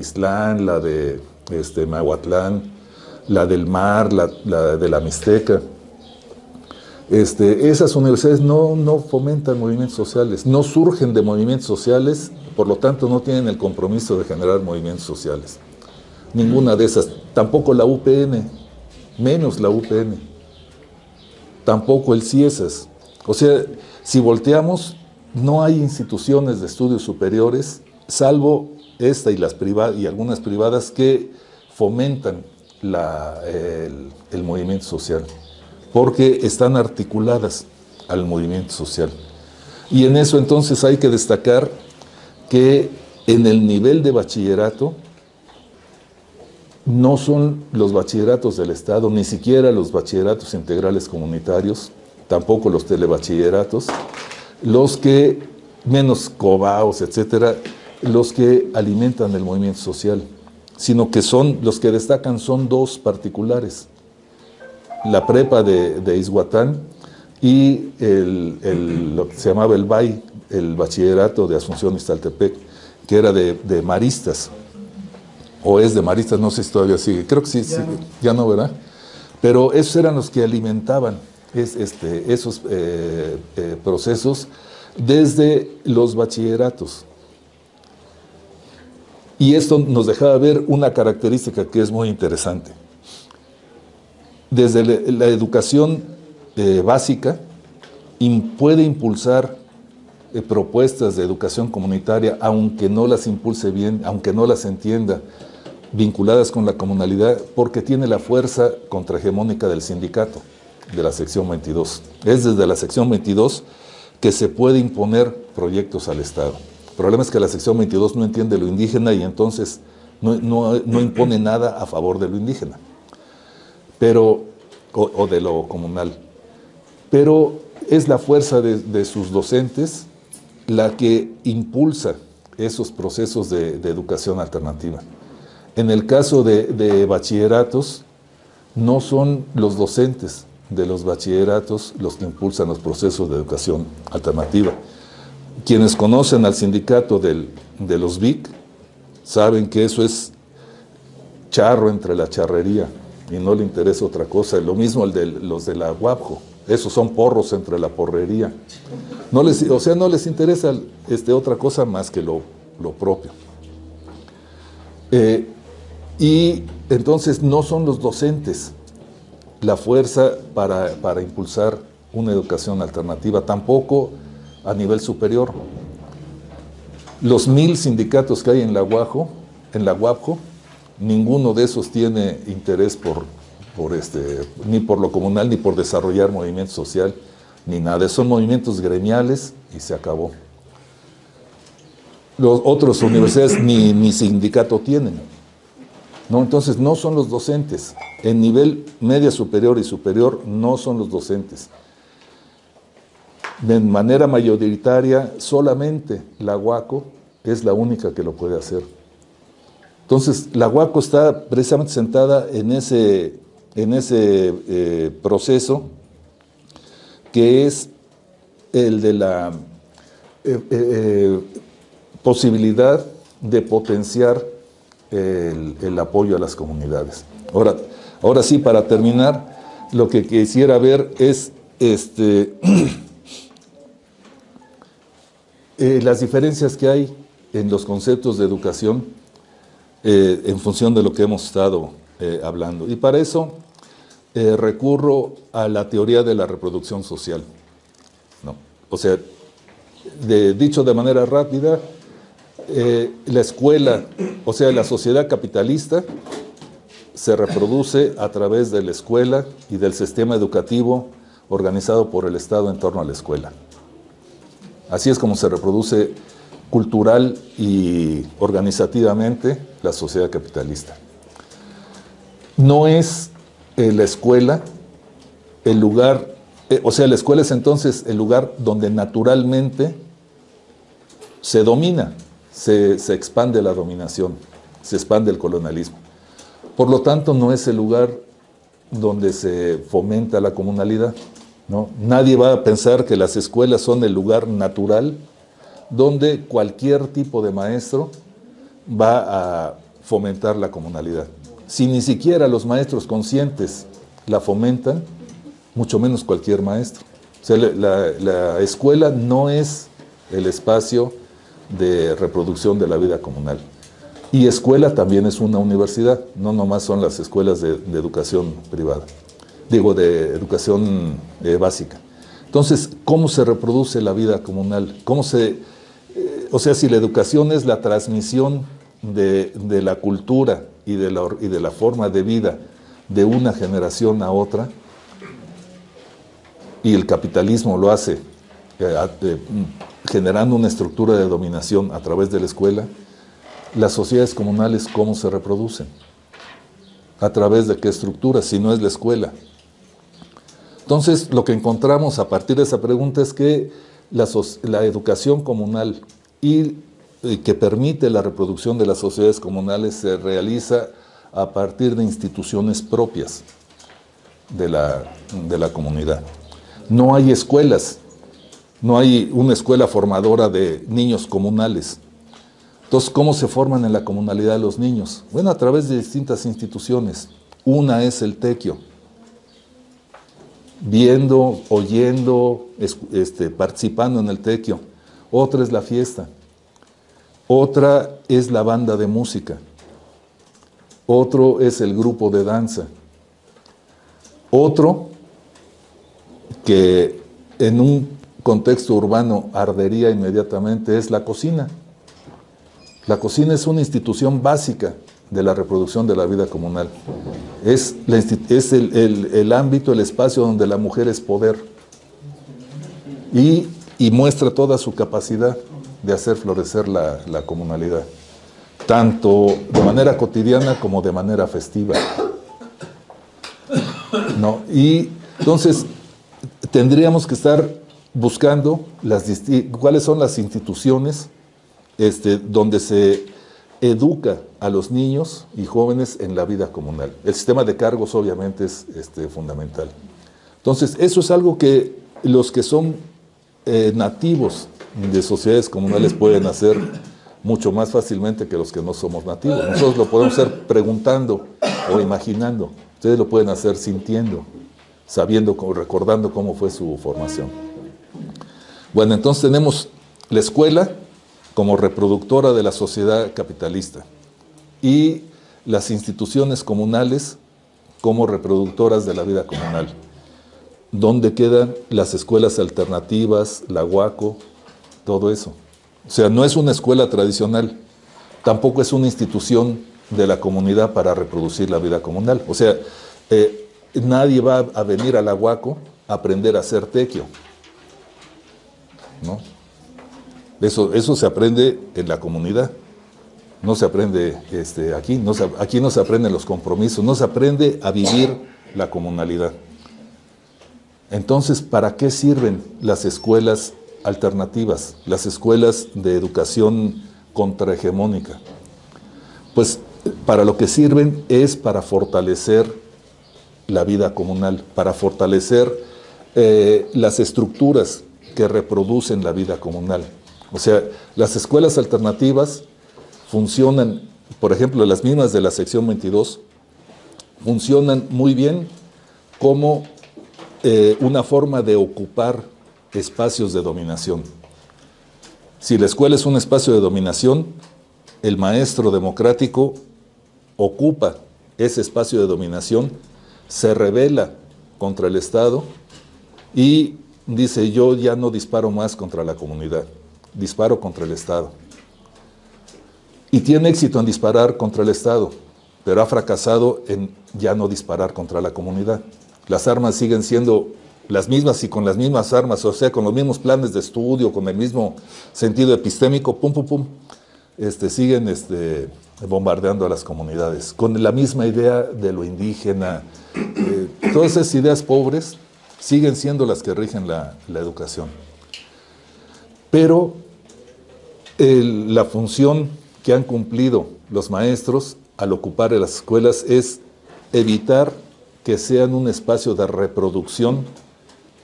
[SPEAKER 2] Islán, la de Mahuatlán, la del Mar, la de la Mixteca. Esas universidades no fomentan movimientos sociales, no surgen de movimientos sociales, por lo tanto no tienen el compromiso de generar movimientos sociales. Ninguna de esas, tampoco la UPN, menos la UPN, tampoco el CIESAS. O sea, si volteamos, no hay instituciones de estudios superiores, salvo esta y algunas privadas, que fomentan el movimiento social, porque están articuladas al movimiento social. Y en eso entonces hay que destacar que en el nivel de bachillerato no son los bachilleratos del Estado, ni siquiera los bachilleratos integrales comunitarios, tampoco los telebachilleratos, los que, menos cobaos, etcétera, los que alimentan el movimiento social, sino que los que destacan son dos particulares: la prepa de Izhuatán y lo que se llamaba el BAI, el bachillerato de Asunción Ixtaltepec, que era de maristas, o es de maristas, no sé si todavía sigue, creo que sí, ya no, ¿verdad? Pero esos eran los que alimentaban esos procesos desde los bachilleratos. Y esto nos dejaba ver una característica que es muy interesante. Desde la educación básica puede impulsar propuestas de educación comunitaria, aunque no las impulse bien, aunque no las entienda, vinculadas con la comunalidad, porque tiene la fuerza contrahegemónica del sindicato, de la sección 22. Es desde la sección 22 que se puede imponer proyectos al Estado. El problema es que la sección 22 no entiende lo indígena y entonces no impone nada a favor de lo indígena, o de lo comunal. Pero es la fuerza de sus docentes la que impulsa esos procesos de educación alternativa. En el caso de bachilleratos, no son los docentes de los bachilleratos los que impulsan los procesos de educación alternativa. Quienes conocen al sindicato de los BIC saben que eso es charro entre la charrería y no le interesa otra cosa. Lo mismo los de la UAPJO, esos son porros entre la porrería. No les interesa otra cosa más que lo propio. Y entonces no son los docentes la fuerza para impulsar una educación alternativa, tampoco a nivel superior. Los 1000 sindicatos que hay en la UAPJO, ninguno de esos tiene interés ni por lo comunal, ni por desarrollar movimiento social, ni nada. Son movimientos gremiales y se acabó. Los otros universidades ni sindicato tienen, ¿no? Entonces no son los docentes. En nivel media superior y superior no son los docentes. De manera mayoritaria, solamente la UACO es la única que lo puede hacer. Entonces, la UACO está precisamente sentada en ese proceso que es el de la posibilidad de potenciar el apoyo a las comunidades. Ahora sí, para terminar, lo que quisiera ver es las diferencias que hay en los conceptos de educación en función de lo que hemos estado hablando. Y para eso recurro a la teoría de la reproducción social, ¿no? O sea, dicho de manera rápida, la escuela, o sea, la sociedad capitalista se reproduce a través de la escuela y del sistema educativo organizado por el Estado en torno a la escuela. Así es como se reproduce cultural y organizativamente la sociedad capitalista. No es la escuela el lugar, la escuela es entonces el lugar donde naturalmente se domina, se expande la dominación, se expande el colonialismo. Por lo tanto, no es el lugar donde se fomenta la comunalidad, ¿no? Nadie va a pensar que las escuelas son el lugar natural donde cualquier tipo de maestro va a fomentar la comunalidad. Si ni siquiera los maestros conscientes la fomentan, mucho menos cualquier maestro. O sea, la escuela no es el espacio de reproducción de la vida comunal. Y escuela también es una universidad, no nomás son las escuelas de educación privada, de educación básica. Entonces, ¿cómo se reproduce la vida comunal? Si la educación es la transmisión de la cultura y de la forma de vida de una generación a otra, y el capitalismo lo hace generando una estructura de dominación a través de la escuela, las sociedades comunales, ¿cómo se reproducen? ¿A través de qué estructura, si no es la escuela? Entonces, lo que encontramos a partir de esa pregunta es que la educación comunal y que permite la reproducción de las sociedades comunales se realiza a partir de instituciones propias de la comunidad. No hay escuelas, no hay una escuela formadora de niños comunales. Entonces, ¿cómo se forman en la comunalidad los niños? Bueno, a través de distintas instituciones. Una es el tequio. Viendo, oyendo, participando en el tequio. Otra es la fiesta. Otra es la banda de música. Otro es el grupo de danza. Otro que en un contexto urbano ardería inmediatamente es la cocina. La cocina es una institución básica de la reproducción de la vida comunal. Es el ámbito, el espacio donde la mujer es poder y muestra toda su capacidad de hacer florecer la comunalidad, tanto de manera cotidiana como de manera festiva, ¿no? Y entonces tendríamos que estar buscando cuáles son las instituciones donde se educa a los niños y jóvenes en la vida comunal. El sistema de cargos obviamente es fundamental. Entonces, eso es algo que los que son nativos de sociedades comunales pueden hacer mucho más fácilmente que los que no somos nativos. Nosotros lo podemos hacer preguntando o imaginando. Ustedes lo pueden hacer sintiendo, sabiendo, recordando cómo fue su formación. Bueno, entonces tenemos la escuela como reproductora de la sociedad capitalista y las instituciones comunales como reproductoras de la vida comunal. ¿Dónde quedan las escuelas alternativas, la UACO, todo eso? O sea, no es una escuela tradicional, tampoco es una institución de la comunidad para reproducir la vida comunal. O sea, nadie va a venir a la UACO a aprender a hacer tequio, ¿no? Eso se aprende en la comunidad, no se aprende aquí, aquí no se aprenden los compromisos, no se aprende a vivir la comunalidad. Entonces, ¿para qué sirven las escuelas alternativas, las escuelas de educación contrahegemónica? Pues para lo que sirven es para fortalecer la vida comunal, para fortalecer las estructuras que reproducen la vida comunal. O sea, las escuelas alternativas funcionan, por ejemplo, las mismas de la sección 22, funcionan muy bien como una forma de ocupar espacios de dominación. Si la escuela es un espacio de dominación, el maestro democrático ocupa ese espacio de dominación, se rebela contra el Estado y dice: yo ya no disparo más contra la comunidad, disparo contra el Estado. Y tiene éxito en disparar contra el Estado, pero ha fracasado en ya no disparar contra la comunidad. Las armas siguen siendo las mismas y con las mismas armas, o sea, con los mismos planes de estudio, con el mismo sentido epistémico, pum, pum, pum, siguen bombardeando a las comunidades, con la misma idea de lo indígena. Todas esas ideas pobres siguen siendo las que rigen la educación. Pero la función que han cumplido los maestros al ocupar las escuelas es evitar que sean un espacio de reproducción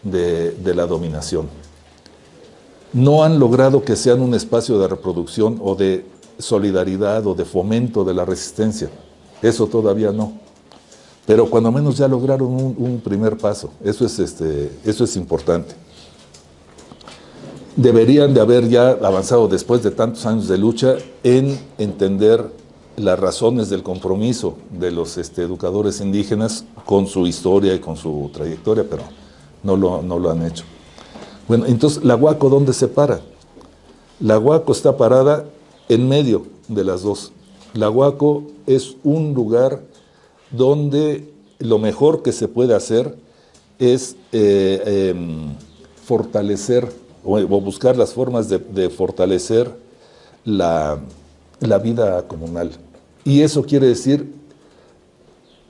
[SPEAKER 2] de la dominación. No han logrado que sean un espacio de reproducción o de solidaridad o de fomento de la resistencia. Eso todavía no. Pero cuando menos ya lograron un primer paso. Eso es importante. Deberían de haber ya avanzado después de tantos años de lucha en entender las razones del compromiso de los educadores indígenas con su historia y con su trayectoria, pero no lo han hecho. Bueno, entonces, ¿la UACO dónde se para? La UACO está parada en medio de las dos. La UACO es un lugar donde lo mejor que se puede hacer es fortalecer o buscar las formas de fortalecer la vida comunal. Y eso quiere decir,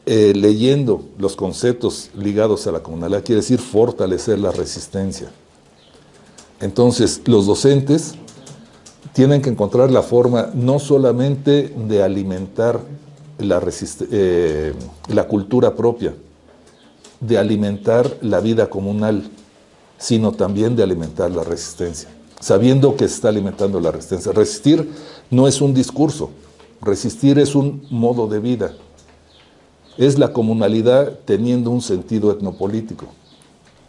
[SPEAKER 2] leyendo los conceptos ligados a la comunalidad, quiere decir fortalecer la resistencia. Entonces, los docentes tienen que encontrar la forma no solamente de alimentar la cultura propia, de alimentar la vida comunal, sino también de alimentar la resistencia, sabiendo que se está alimentando la resistencia. Resistir no es un discurso, resistir es un modo de vida, es la comunalidad teniendo un sentido etnopolítico.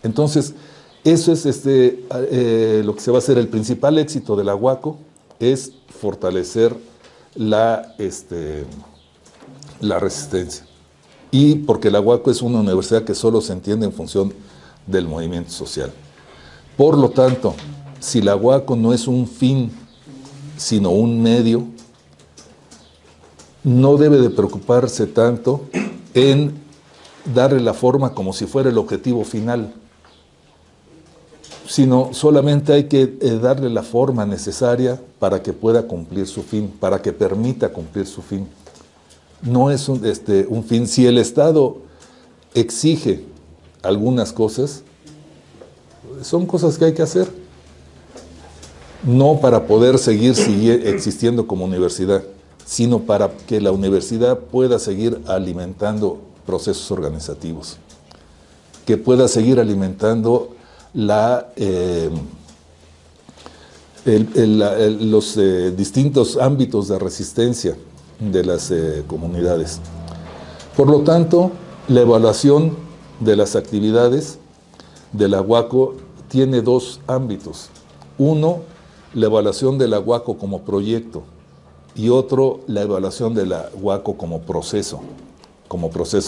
[SPEAKER 2] Entonces, eso es lo que se va a hacer. El principal éxito de la UACO es fortalecer la resistencia. Y porque la UACO es una universidad que solo se entiende en función del movimiento social. Por lo tanto, si la Huaco no es un fin, sino un medio, no debe de preocuparse tanto en darle la forma como si fuera el objetivo final, sino solamente hay que darle la forma necesaria para que pueda cumplir su fin, para que permita cumplir su fin. No es un fin. Si el Estado exige algunas cosas, son cosas que hay que hacer, no para poder seguir existiendo como universidad, sino para que la universidad pueda seguir alimentando procesos organizativos, que pueda seguir alimentando los distintos ámbitos de resistencia de las comunidades. Por lo tanto, la evaluación de las actividades de la Huaco tiene dos ámbitos. Uno, la evaluación de la Huaco como proyecto, y otro, la evaluación de la Huaco como proceso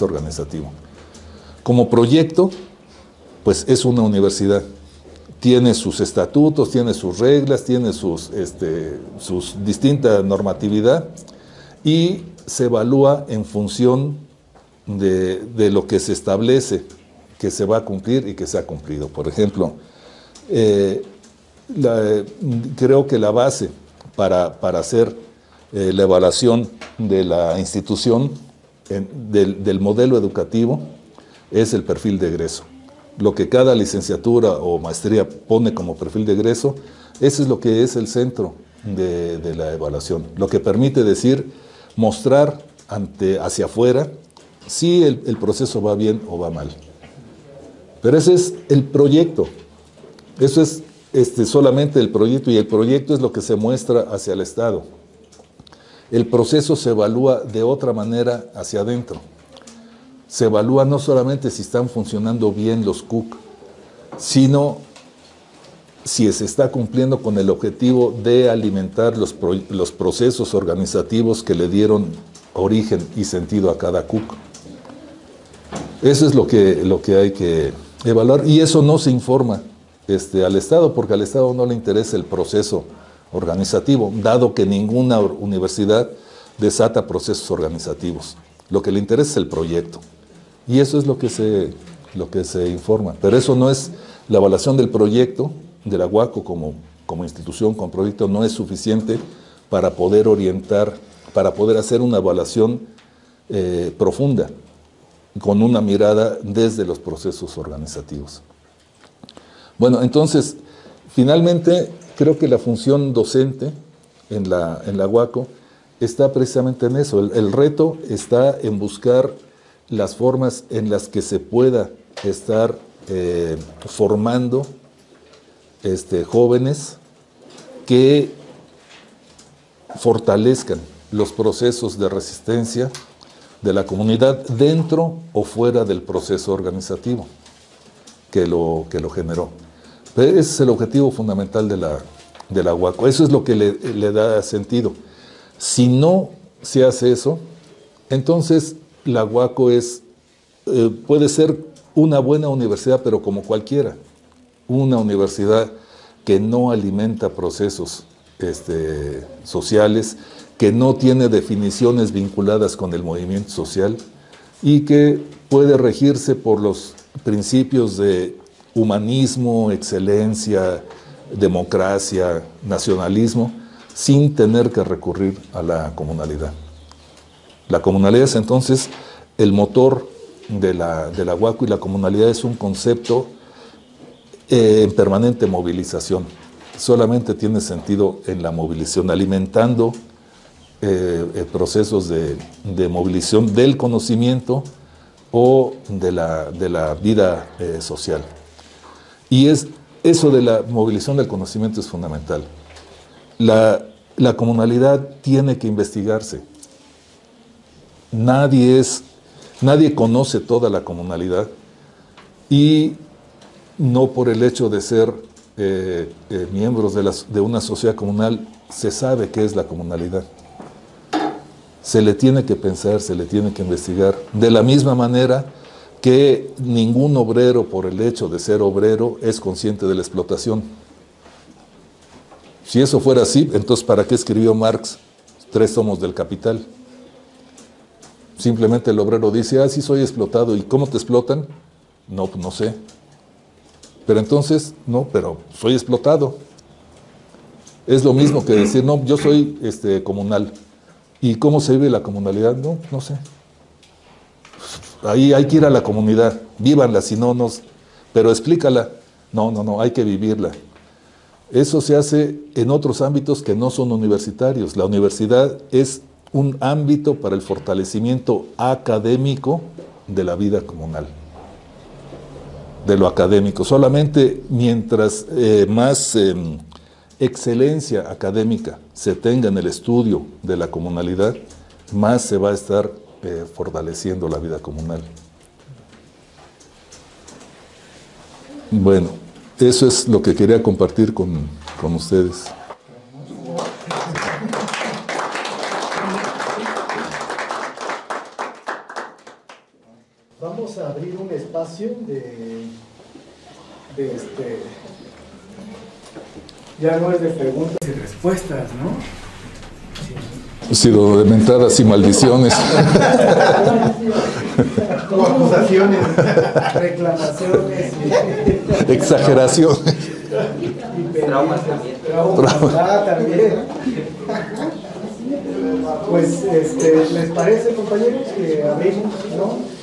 [SPEAKER 2] organizativo. Como proyecto, pues es una universidad. Tiene sus estatutos, tiene sus reglas, tiene sus distinta normatividad, y se evalúa en función de lo que se establece que se va a cumplir y que se ha cumplido. Por ejemplo, creo que la base para hacer la evaluación de la institución, del modelo educativo, es el perfil de egreso. Lo que cada licenciatura o maestría pone como perfil de egreso, eso es lo que es el centro de la evaluación. Lo que permite mostrar hacia afuera si el proceso va bien o va mal. Pero ese es el proyecto. Eso es solamente el proyecto, y el proyecto es lo que se muestra hacia el Estado. El proceso se evalúa de otra manera hacia adentro. Se evalúa no solamente si están funcionando bien los CUC, sino si se está cumpliendo con el objetivo de alimentar los procesos organizativos que le dieron origen y sentido a cada CUC. Eso es lo que hay que evaluar, y eso no se informa al Estado, porque al Estado no le interesa el proceso organizativo, dado que ninguna universidad desata procesos organizativos. Lo que le interesa es el proyecto, y eso es lo que se informa. Pero eso no es, la evaluación del proyecto de la Huaco como institución con proyecto no es suficiente para poder orientar, para poder hacer una evaluación profunda, con una mirada desde los procesos organizativos. Bueno, entonces, finalmente, creo que la función docente en la Huaco está precisamente en eso. El reto está en buscar las formas en las que se pueda estar formando jóvenes que fortalezcan los procesos de resistencia de la comunidad dentro o fuera del proceso organizativo que lo generó. Pero ese es el objetivo fundamental de la Huaco. Eso es lo que le da sentido. Si no se hace eso, entonces la Huaco puede ser una buena universidad, pero como cualquiera. Una universidad que no alimenta procesos sociales, que no tiene definiciones vinculadas con el movimiento social, y que puede regirse por los principios de humanismo, excelencia, democracia, nacionalismo, sin tener que recurrir a la comunalidad. La comunalidad es entonces el motor de la Huaco, y la comunalidad es un concepto en permanente movilización. Solamente tiene sentido en la movilización, alimentando procesos de movilización del conocimiento o de la vida social. Y eso de la movilización del conocimiento es fundamental. La comunalidad tiene que investigarse. Nadie conoce toda la comunalidad, y no por el hecho de ser miembros de una sociedad comunal se sabe qué es la comunalidad. Se le tiene que pensar, se le tiene que investigar. De la misma manera que ningún obrero, por el hecho de ser obrero, es consciente de la explotación. Si eso fuera así, entonces ¿para qué escribió Marx 3 tomos del Capital? Simplemente el obrero dice, sí soy explotado. ¿Y cómo te explotan? No, pues no sé. Pero entonces, no, pero soy explotado. Es lo mismo que decir, no, yo soy comunal. ¿Y cómo se vive la comunalidad? No, no sé. Ahí hay que ir a la comunidad, vívanla, si no nos... Pero explícala. No, hay que vivirla. Eso se hace en otros ámbitos que no son universitarios. La universidad es un ámbito para el fortalecimiento académico de la vida comunal. De lo académico. Solamente mientras más excelencia académica se tenga en el estudio de la comunalidad, más se va a estar fortaleciendo la vida comunal. Bueno, eso es lo que quería compartir con ustedes.
[SPEAKER 1] Vamos a abrir un espacio ya no es de preguntas y respuestas, ¿no?
[SPEAKER 2] Ha sido de mentadas y maldiciones.
[SPEAKER 1] Como acusaciones, reclamaciones,
[SPEAKER 2] exageraciones.
[SPEAKER 3] Traumas también.
[SPEAKER 1] Traumas también. Pues, ¿les parece, compañeros, que abrimos, no?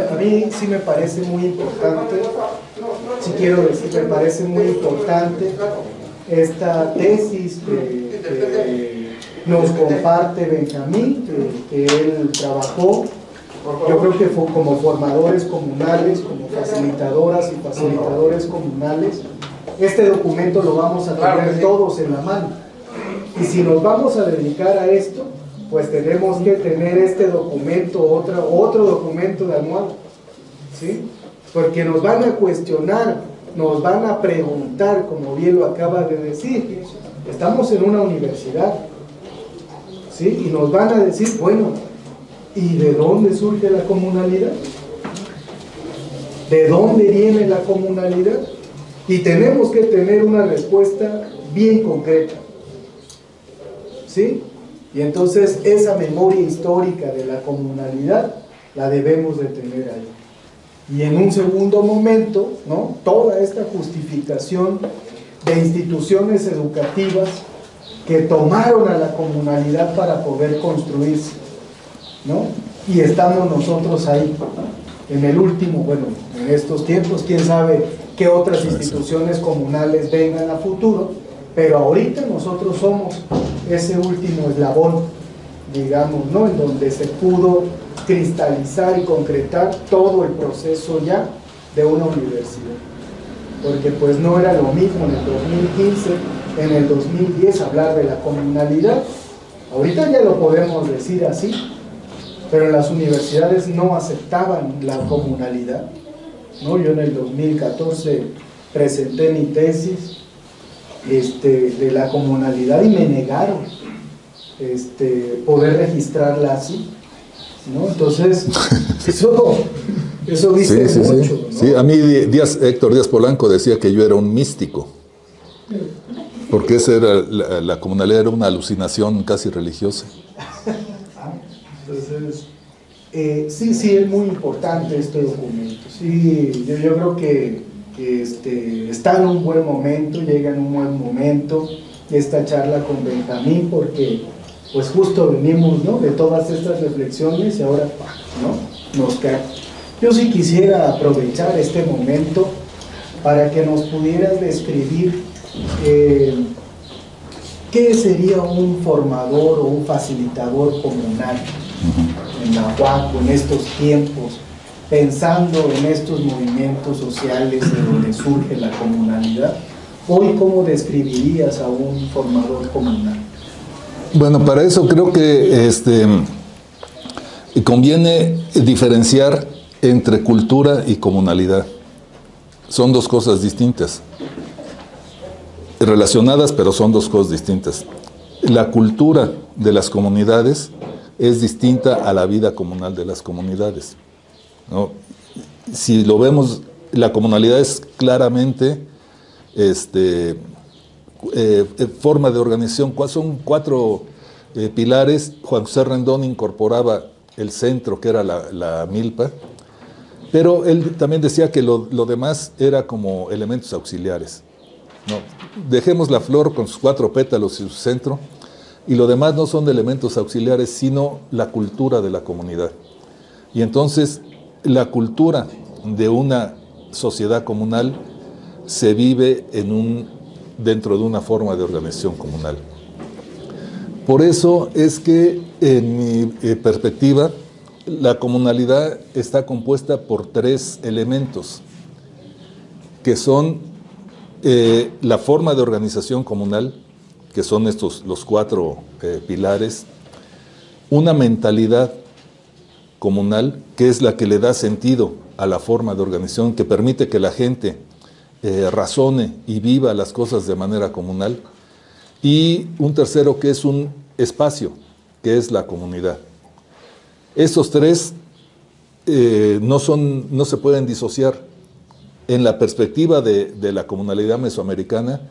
[SPEAKER 1] A mí sí me parece muy importante, sí quiero decir, me parece muy importante esta tesis que nos comparte Benjamín, que él trabajó. Yo creo que fue como formadores comunales, como facilitadoras y facilitadores comunales. Este documento lo vamos a tener todos en la mano. Y si nos vamos a dedicar a esto, pues tenemos que tener este documento, otro documento de almohada, ¿sí? Porque nos van a cuestionar, nos van a preguntar, como bien lo acaba de decir. Estamos en una universidad, ¿sí? Y nos van a decir, bueno, ¿y de dónde surge la comunalidad? ¿De dónde viene la comunalidad? Y tenemos que tener una respuesta bien concreta, ¿sí? Y entonces esa memoria histórica de la comunalidad la debemos de tener ahí. Y en un segundo momento, ¿no?, toda esta justificación de instituciones educativas que tomaron a la comunalidad para poder construirse, ¿no? Y estamos nosotros ahí, en el último, bueno, en estos tiempos, quién sabe qué otras instituciones comunales vengan a futuro, pero ahorita nosotros somos ese último eslabón, digamos, ¿no?, en donde se pudo cristalizar y concretar todo el proceso ya de una universidad. Porque pues no era lo mismo en el 2015, en el 2010 hablar de la comunalidad. Ahorita ya lo podemos decir así, pero las universidades no aceptaban la comunalidad, ¿no? Yo en el 2014 presenté mi tesis de la comunalidad y me negaron poder registrarla así, ¿no? Entonces eso dice
[SPEAKER 2] sí,
[SPEAKER 1] mucho,
[SPEAKER 2] sí.
[SPEAKER 1] ¿no?
[SPEAKER 2] Sí, a mí Héctor Díaz Polanco decía que yo era un místico, porque esa era la comunalidad era una alucinación casi religiosa.
[SPEAKER 1] Entonces, sí, es muy importante este documento. Sí, yo creo que está en un buen momento, llega en un buen momento esta charla con Benjamín, porque pues justo venimos, ¿no?, de todas estas reflexiones y ahora, ¿no?, nos cae. Yo sí quisiera aprovechar este momento para que nos pudieras describir qué sería un formador o un facilitador comunal en la UACO en estos tiempos, pensando en estos movimientos sociales de donde surge la comunalidad. Hoy, ¿cómo describirías a un formador comunal?
[SPEAKER 2] Bueno, para eso creo que conviene diferenciar entre cultura y comunalidad. Son dos cosas distintas, relacionadas, pero son dos cosas distintas. La cultura de las comunidades es distinta a la vida comunal de las comunidades, ¿no? si lo vemos, la comunalidad es claramente forma de organización. Son 4 pilares. Juan José Rendón incorporaba el centro, que era la milpa, pero él también decía que lo demás era como elementos auxiliares. No, dejemos la flor con sus 4 pétalos y su centro, y lo demás no son elementos auxiliares, sino la cultura de la comunidad. Y entonces la cultura de una sociedad comunal se vive dentro de una forma de organización comunal. Por eso es que, en mi perspectiva, la comunalidad está compuesta por 3 elementos, que son la forma de organización comunal, que son los 4 pilares, una mentalidad comunal, que es la que le da sentido a la forma de organización, que permite que la gente razone y viva las cosas de manera comunal, y un tercero, que es un espacio, que es la comunidad. Estos 3 no se pueden disociar. En la perspectiva de la comunalidad mesoamericana,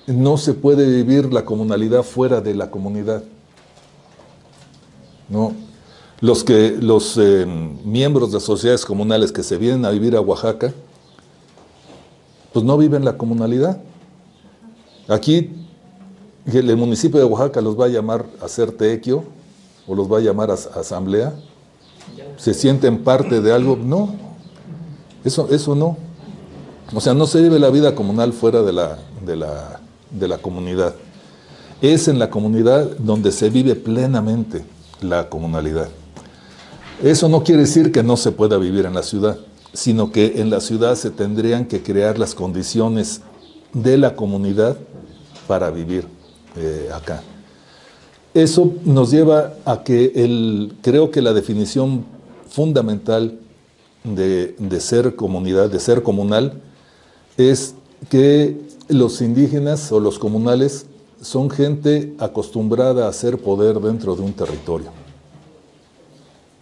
[SPEAKER 2] no se puede vivir la comunalidad fuera de la comunidad. ¿No? Los miembros de sociedades comunales que se vienen a vivir a Oaxaca, pues no viven la comunalidad. Aquí el municipio de Oaxaca los va a llamar a hacer tequio, o los va a llamar a asamblea. ¿Se sienten parte de algo? No, eso no. O sea, no se vive la vida comunal fuera de la comunidad. Es en la comunidad donde se vive plenamente la comunalidad. Eso no quiere decir que no se pueda vivir en la ciudad, sino que en la ciudad se tendrían que crear las condiciones de la comunidad para vivir acá. Eso nos lleva a que creo que la definición fundamental de ser comunidad, de ser comunal, es que los indígenas o los comunales son gente acostumbrada a hacer poder dentro de un territorio.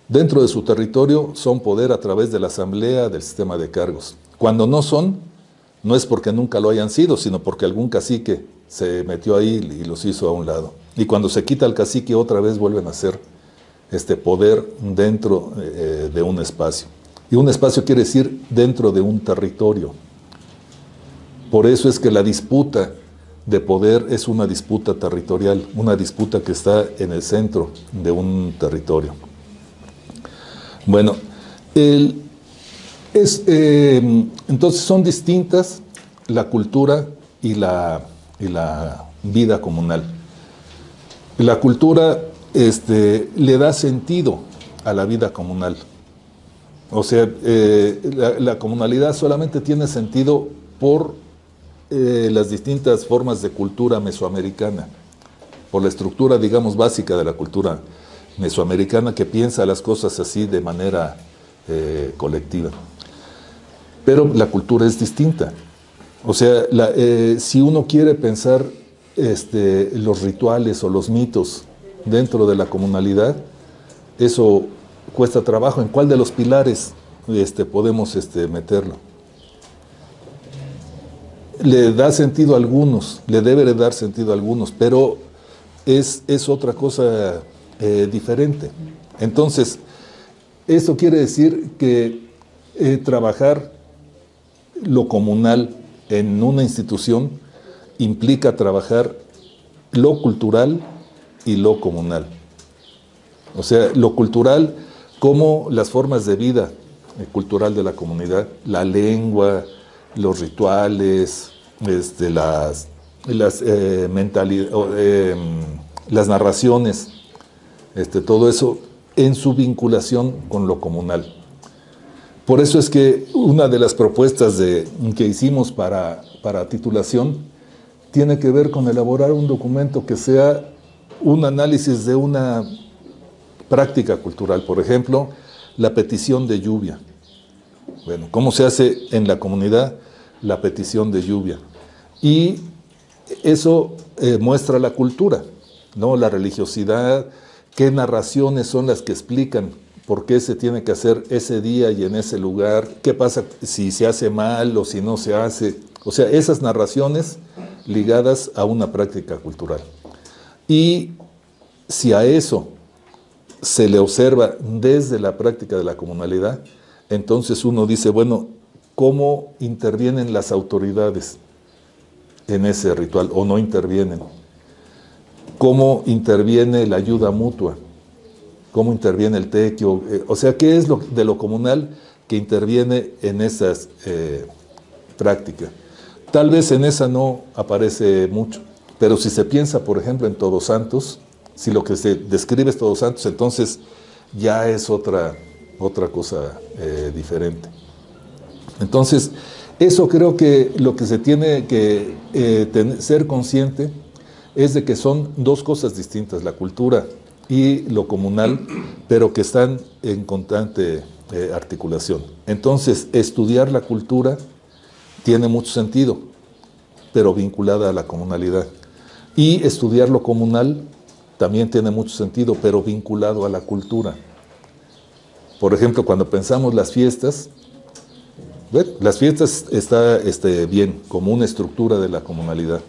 [SPEAKER 2] Dentro de su territorio son poder a través de la asamblea, del sistema de cargos. Cuando no son, no es porque nunca lo hayan sido, sino porque algún cacique se metió ahí y los hizo a un lado. Y cuando se quita el cacique, otra vez vuelven a ser poder dentro de un espacio. Y un espacio quiere decir dentro de un territorio. Por eso es que la disputa de poder es una disputa territorial, una disputa que está en el centro de un territorio. Bueno, entonces son distintas la cultura y la vida comunal. La cultura le da sentido a la vida comunal. O sea, la comunalidad solamente tiene sentido por las distintas formas de cultura mesoamericana, por la estructura, digamos, básica de la cultura mesoamericana, que piensa las cosas así de manera colectiva. Pero la cultura es distinta. O sea, si uno quiere pensar los rituales o los mitos dentro de la comunalidad, eso cuesta trabajo. ¿En cuál de los pilares podemos meterlo? Le da sentido a algunos, le debe de dar sentido a algunos, pero es otra cosa diferente. Entonces, eso quiere decir que trabajar lo comunal en una institución implica trabajar lo cultural y lo comunal. O sea, lo cultural como las formas de vida cultural de la comunidad, la lengua, los rituales, las narraciones, todo eso en su vinculación con lo comunal. Por eso es que una de las propuestas que hicimos para titulación tiene que ver con elaborar un documento que sea un análisis de una práctica cultural. Por ejemplo, la petición de lluvia. Bueno, ¿cómo se hace en la comunidad la petición de lluvia? Y eso muestra la cultura, ¿no? La religiosidad, qué narraciones son las que explican por qué se tiene que hacer ese día y en ese lugar, qué pasa si se hace mal o si no se hace. O sea, esas narraciones ligadas a una práctica cultural. Y si a eso se le observa desde la práctica de la comunalidad, entonces uno dice, bueno, ¿cómo intervienen las autoridades en ese ritual o no intervienen? ¿Cómo interviene la ayuda mutua? ¿Cómo interviene el tequio? O sea, ¿qué es de lo comunal que interviene en esas prácticas? Tal vez en esa no aparece mucho, pero si se piensa, por ejemplo, en Todos Santos, si lo que se describe es Todos Santos, entonces ya es otra cosa diferente. Entonces, eso creo que lo que se tiene que ser consciente es de que son dos cosas distintas, la cultura y lo comunal, pero que están en constante articulación. Entonces, estudiar la cultura tiene mucho sentido, pero vinculada a la comunalidad. Y estudiar lo comunal también tiene mucho sentido, pero vinculado a la cultura. Por ejemplo, cuando pensamos las fiestas, bueno, las fiestas está bien, como una estructura de la comunalidad,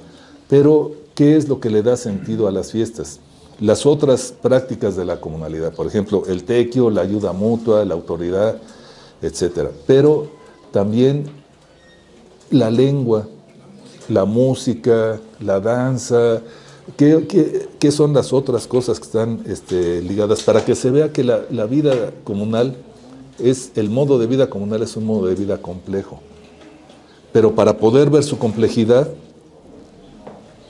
[SPEAKER 2] pero ¿qué es lo que le da sentido a las fiestas? Las otras prácticas de la comunalidad, por ejemplo, el tequio, la ayuda mutua, la autoridad, etcétera. Pero también la lengua, la música, la danza, ¿qué son las otras cosas que están ligadas? Para que se vea que la vida comunal el modo de vida comunal es un modo de vida complejo. Pero para poder ver su complejidad,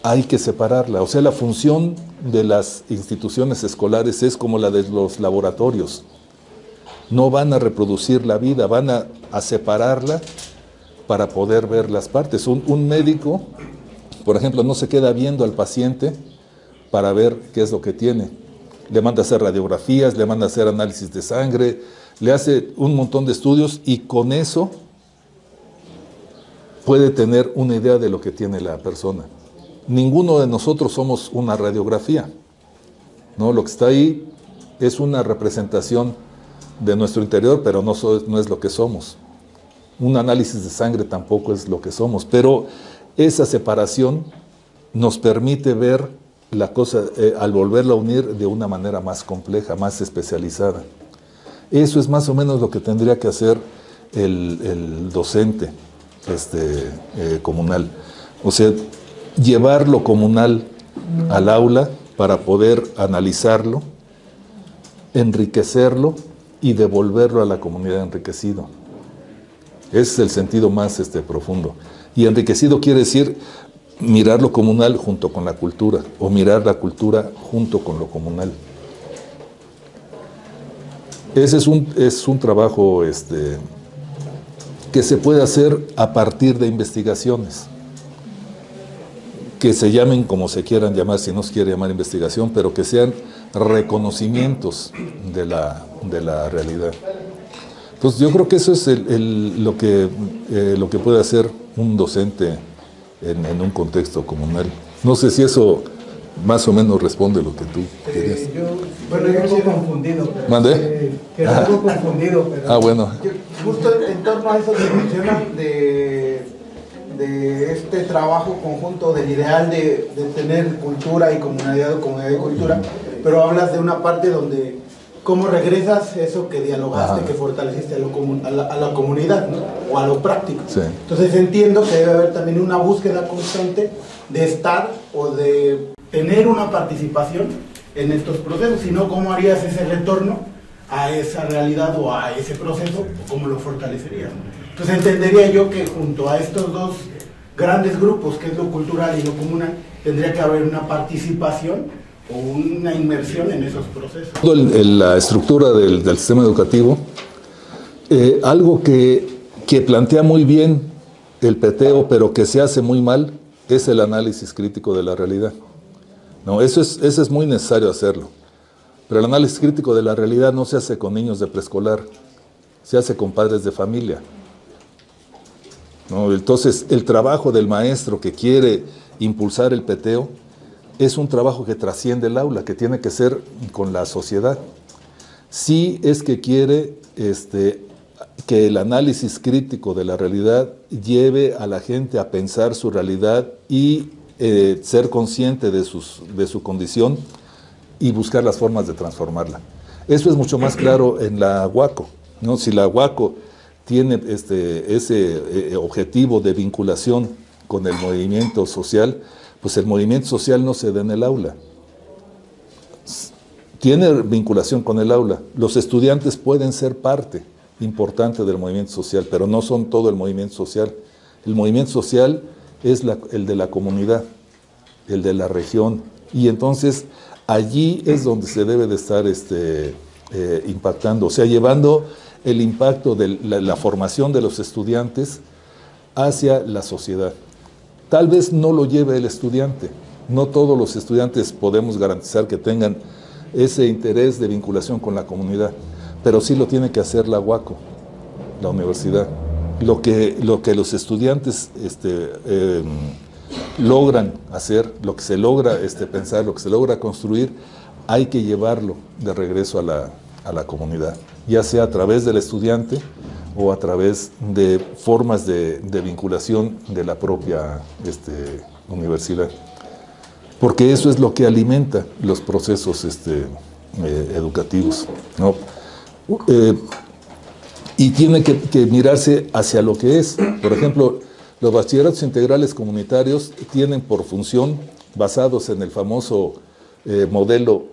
[SPEAKER 2] hay que separarla. O sea, la función de las instituciones escolares es como la de los laboratorios. No van a reproducir la vida, van a separarla para poder ver las partes. Un médico, por ejemplo, no se queda viendo al paciente para ver qué es lo que tiene. Le manda a hacer radiografías, le manda a hacer análisis de sangre, le hace un montón de estudios y con eso puede tener una idea de lo que tiene la persona. Ninguno de nosotros somos una radiografía, ¿no? Lo que está ahí es una representación de nuestro interior, pero no es lo que somos. Un análisis de sangre tampoco es lo que somos, pero esa separación nos permite ver la cosa, al volverla a unir de una manera más compleja, más especializada. Eso es más o menos lo que tendría que hacer el docente comunal. O sea, llevar lo comunal al aula para poder analizarlo, enriquecerlo y devolverlo a la comunidad enriquecido. Ese es el sentido más profundo. Y enriquecido quiere decir mirar lo comunal junto con la cultura, o mirar la cultura junto con lo comunal. Ese es un trabajo que se puede hacer a partir de investigaciones, que se llamen como se quieran llamar, si no se quiere llamar investigación, pero que sean reconocimientos de la realidad. Entonces yo creo que eso es lo que puede hacer un docente en un contexto comunal. No sé si eso más o menos responde lo que tú querías.
[SPEAKER 4] Yo estoy confundido. Pero,
[SPEAKER 2] ¿Mande?
[SPEAKER 4] Quedé algo confundido. Pero
[SPEAKER 2] bueno.
[SPEAKER 4] Justo en torno a eso que mencionan de este trabajo conjunto, del ideal de tener cultura y comunidad o comunidad de cultura, pero hablas de una parte donde cómo regresas eso que dialogaste, que fortaleciste a la comunidad, ¿no? O a lo práctico.
[SPEAKER 2] Sí.
[SPEAKER 4] Entonces entiendo que debe haber también una búsqueda constante de estar o de tener una participación en estos procesos, si no, ¿cómo harías ese retorno a esa realidad o a ese proceso? ¿Cómo lo fortalecerías? Entonces entendería yo que junto a estos dos grandes grupos, que es lo cultural y lo comunal, tendría que haber una participación o una inmersión en esos procesos.
[SPEAKER 2] La estructura del sistema educativo, algo que plantea muy bien el peteo, pero que se hace muy mal, es el análisis crítico de la realidad. No, eso es muy necesario hacerlo. Pero el análisis crítico de la realidad no se hace con niños de preescolar, se hace con padres de familia. ¿No? Entonces, el trabajo del maestro que quiere impulsar el peteo es un trabajo que trasciende el aula, que tiene que ser con la sociedad. sí es que quiere que el análisis crítico de la realidad lleve a la gente a pensar su realidad y ser consciente de su condición y buscar las formas de transformarla. Eso es mucho más claro en la Huaco, ¿no? Si la Huaco tiene ese objetivo de vinculación con el movimiento social, pues el movimiento social no se da en el aula. Tiene vinculación con el aula. Los estudiantes pueden ser parte importante del movimiento social, pero no son todo el movimiento social. El movimiento social es el de la comunidad, el de la región, y entonces allí es donde se debe de estar impactando, o sea, llevando el impacto de la formación de los estudiantes hacia la sociedad. Tal vez no lo lleve el estudiante, no todos los estudiantes podemos garantizar que tengan ese interés de vinculación con la comunidad, pero sí lo tiene que hacer la Huaco, la universidad. Lo que los estudiantes logran hacer, lo que se logra pensar, lo que se logra construir, hay que llevarlo de regreso a la comunidad, ya sea a través del estudiante o a través de formas de vinculación de la propia universidad. Porque eso es lo que alimenta los procesos educativos, ¿no? Y tiene que mirarse hacia lo que es. Por ejemplo, los bachilleratos integrales comunitarios tienen por función, basados en el famoso modelo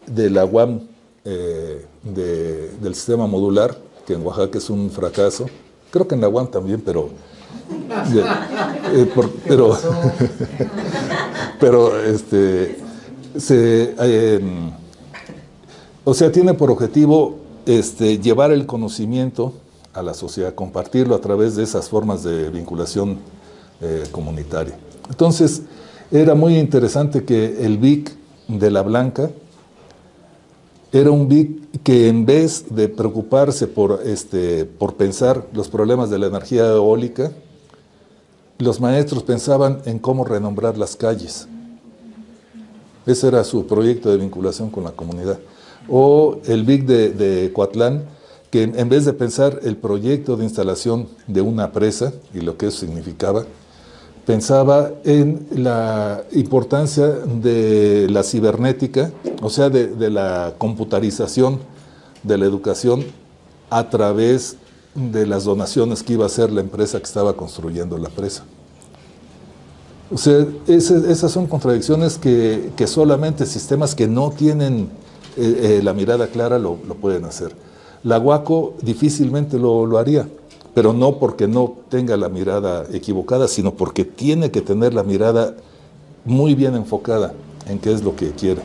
[SPEAKER 2] de la UAM, del sistema modular, que en Oaxaca es un fracaso. Creo que en la UAM también, pero o sea, tiene por objetivo llevar el conocimiento a la sociedad, compartirlo a través de esas formas de vinculación comunitaria. Entonces, era muy interesante que el BIC de La Blanca era un BIC que, en vez de preocuparse por pensar los problemas de la energía eólica, los maestros pensaban en cómo renombrar las calles. Ese era su proyecto de vinculación con la comunidad. O el BIC de Coatlán, que en vez de pensar el proyecto de instalación de una presa y lo que eso significaba, pensaba en la importancia de la cibernética, o sea, de la computarización de la educación a través de las donaciones que iba a hacer la empresa que estaba construyendo la presa. O sea, esas son contradicciones que solamente sistemas que no tienen la mirada clara lo pueden hacer. La Huaco difícilmente lo haría, pero no porque no tenga la mirada equivocada, sino porque tiene que tener la mirada muy bien enfocada en qué es lo que quiere.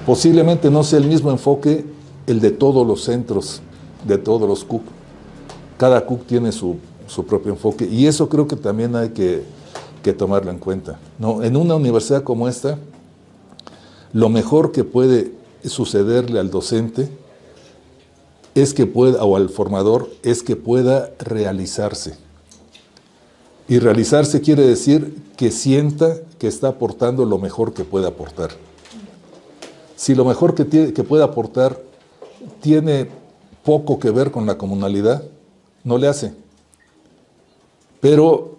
[SPEAKER 2] Posiblemente no sea el mismo enfoque el de todos los centros, de todos los CUC. Cada CUC tiene su propio enfoque, y eso creo que también hay que tomarlo en cuenta, ¿no? En una universidad como esta, lo mejor que puede sucederle al docente es que pueda, o al formador, es que pueda realizarse. Y realizarse quiere decir que sienta que está aportando lo mejor que puede aportar. Si lo mejor que puede aportar tiene poco que ver con la comunalidad, no le hace. Pero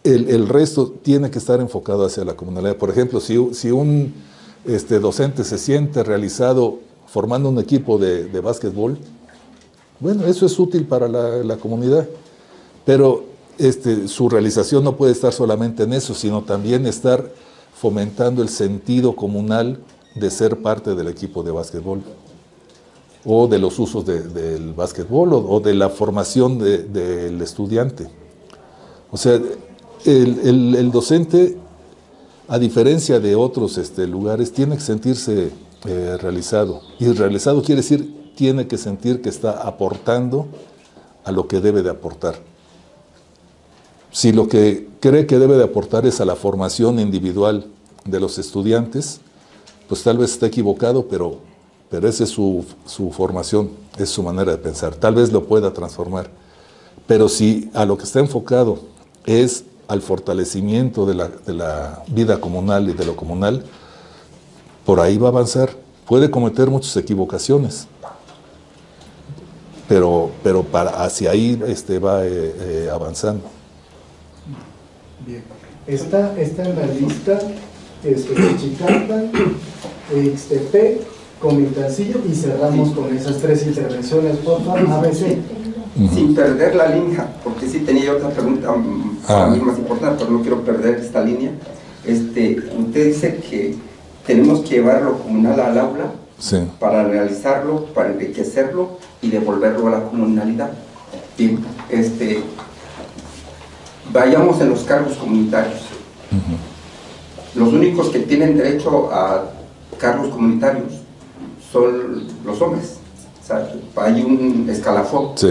[SPEAKER 2] el resto tiene que estar enfocado hacia la comunalidad. Por ejemplo, si un docente se siente realizado formando un equipo de básquetbol, bueno, eso es útil para la comunidad, pero su realización no puede estar solamente en eso, sino también estar fomentando el sentido comunal de ser parte del equipo de básquetbol, o de los usos del básquetbol, o de la formación del estudiante. O sea, el docente, a diferencia de otros lugares, tiene que sentirse realizado. Y realizado quiere decir, tiene que sentir que está aportando a lo que debe de aportar. Si lo que cree que debe de aportar es a la formación individual de los estudiantes, pues tal vez está equivocado, pero esa es su formación, es su manera de pensar. Tal vez lo pueda transformar. Pero si a lo que está enfocado es al fortalecimiento de la vida comunal y de lo comunal, por ahí va a avanzar, puede cometer muchas equivocaciones, pero hacia ahí va avanzando.
[SPEAKER 1] Bien. Está en la lista Chicalpan, Ixtepec, Comitacillo, y cerramos con esas 3 intervenciones, por favor, ABC.
[SPEAKER 3] Sin perder la línea, porque sí tenía otra pregunta para mí más importante, pero no quiero perder esta línea. Usted dice que tenemos que llevar lo comunal al aula,
[SPEAKER 2] sí,
[SPEAKER 3] para realizarlo, para enriquecerlo y devolverlo a la comunalidad. Bien, vayamos en los cargos comunitarios. Los únicos que tienen derecho a cargos comunitarios son los hombres. O sea, hay un escalafón,
[SPEAKER 2] sí,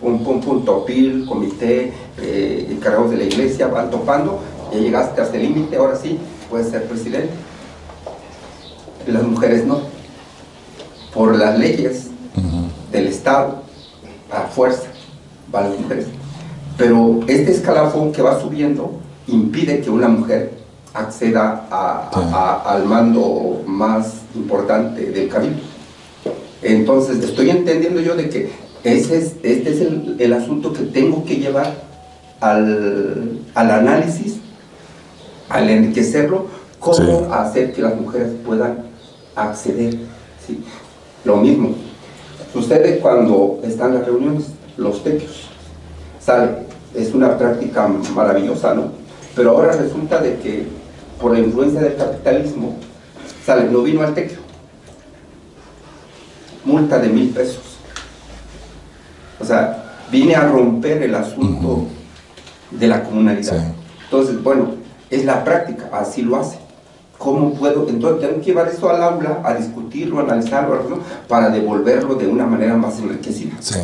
[SPEAKER 3] un topil, comité, encargados de la iglesia, van topando, ya llegaste hasta el límite, ahora sí, puedes ser presidente. Las mujeres no. Por las leyes del Estado, a fuerza, van las mujeres. Pero este escalafón que va subiendo impide que una mujer acceda al mando más importante del cabildo. Entonces, estoy entendiendo yo de que este es el asunto que tengo que llevar al análisis, al enriquecerlo, cómo
[SPEAKER 2] sí,
[SPEAKER 3] hacer que las mujeres puedan acceder. ¿Sí? Lo mismo sucede cuando están las reuniones, los tequios. Sale, es una práctica maravillosa, ¿no? Pero ahora resulta de que por la influencia del capitalismo, sale, no vino al tequio, multa de 1,000 pesos. O sea, vine a romper el asunto de la comunalidad.
[SPEAKER 2] sí.
[SPEAKER 3] Entonces, bueno, es la práctica, así lo hace. ¿Cómo puedo? Entonces tengo que llevar esto al aula, a discutirlo, a analizarlo, ¿no? Para devolverlo de una manera más enriquecida.
[SPEAKER 2] Sí.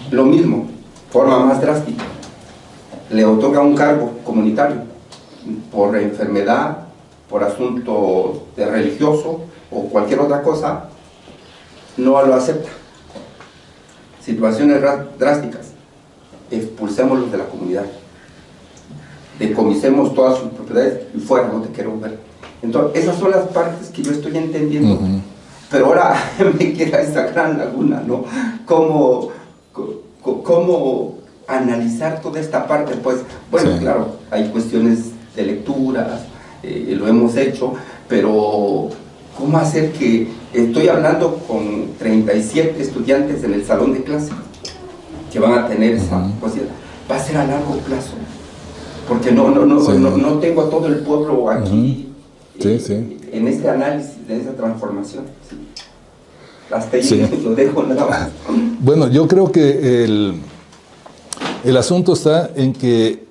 [SPEAKER 3] Lo mismo, forma más drástica. Le otorga un cargo comunitario por enfermedad, por asunto de religioso o cualquier otra cosa, no lo acepta. Situaciones drásticas, expulsémoslos de la comunidad, decomisemos todas sus propiedades y fuera, no te quiero ver. Entonces, esas son las partes que yo estoy entendiendo, pero ahora me queda esa gran laguna, ¿no? ¿Cómo analizar toda esta parte? Pues, bueno, sí, claro, hay cuestiones de lecturas, lo hemos hecho, pero ¿cómo hacer que estoy hablando con 37 estudiantes en el salón de clase que van a tener esa posibilidad? Va a ser a largo plazo, porque no tengo a todo el pueblo aquí en este análisis, en esa transformación. Sí. Hasta ahí lo dejo nada más.
[SPEAKER 2] Bueno, yo creo que el asunto está en que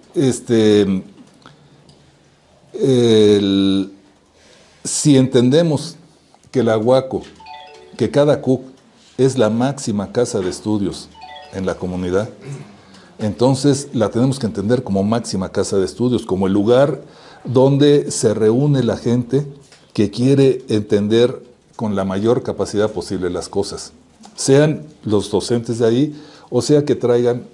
[SPEAKER 2] si entendemos que la UACO, que cada CUC es la máxima casa de estudios en la comunidad, entonces la tenemos que entender como máxima casa de estudios, como el lugar donde se reúne la gente que quiere entender con la mayor capacidad posible las cosas, sean los docentes de ahí o sea que traigan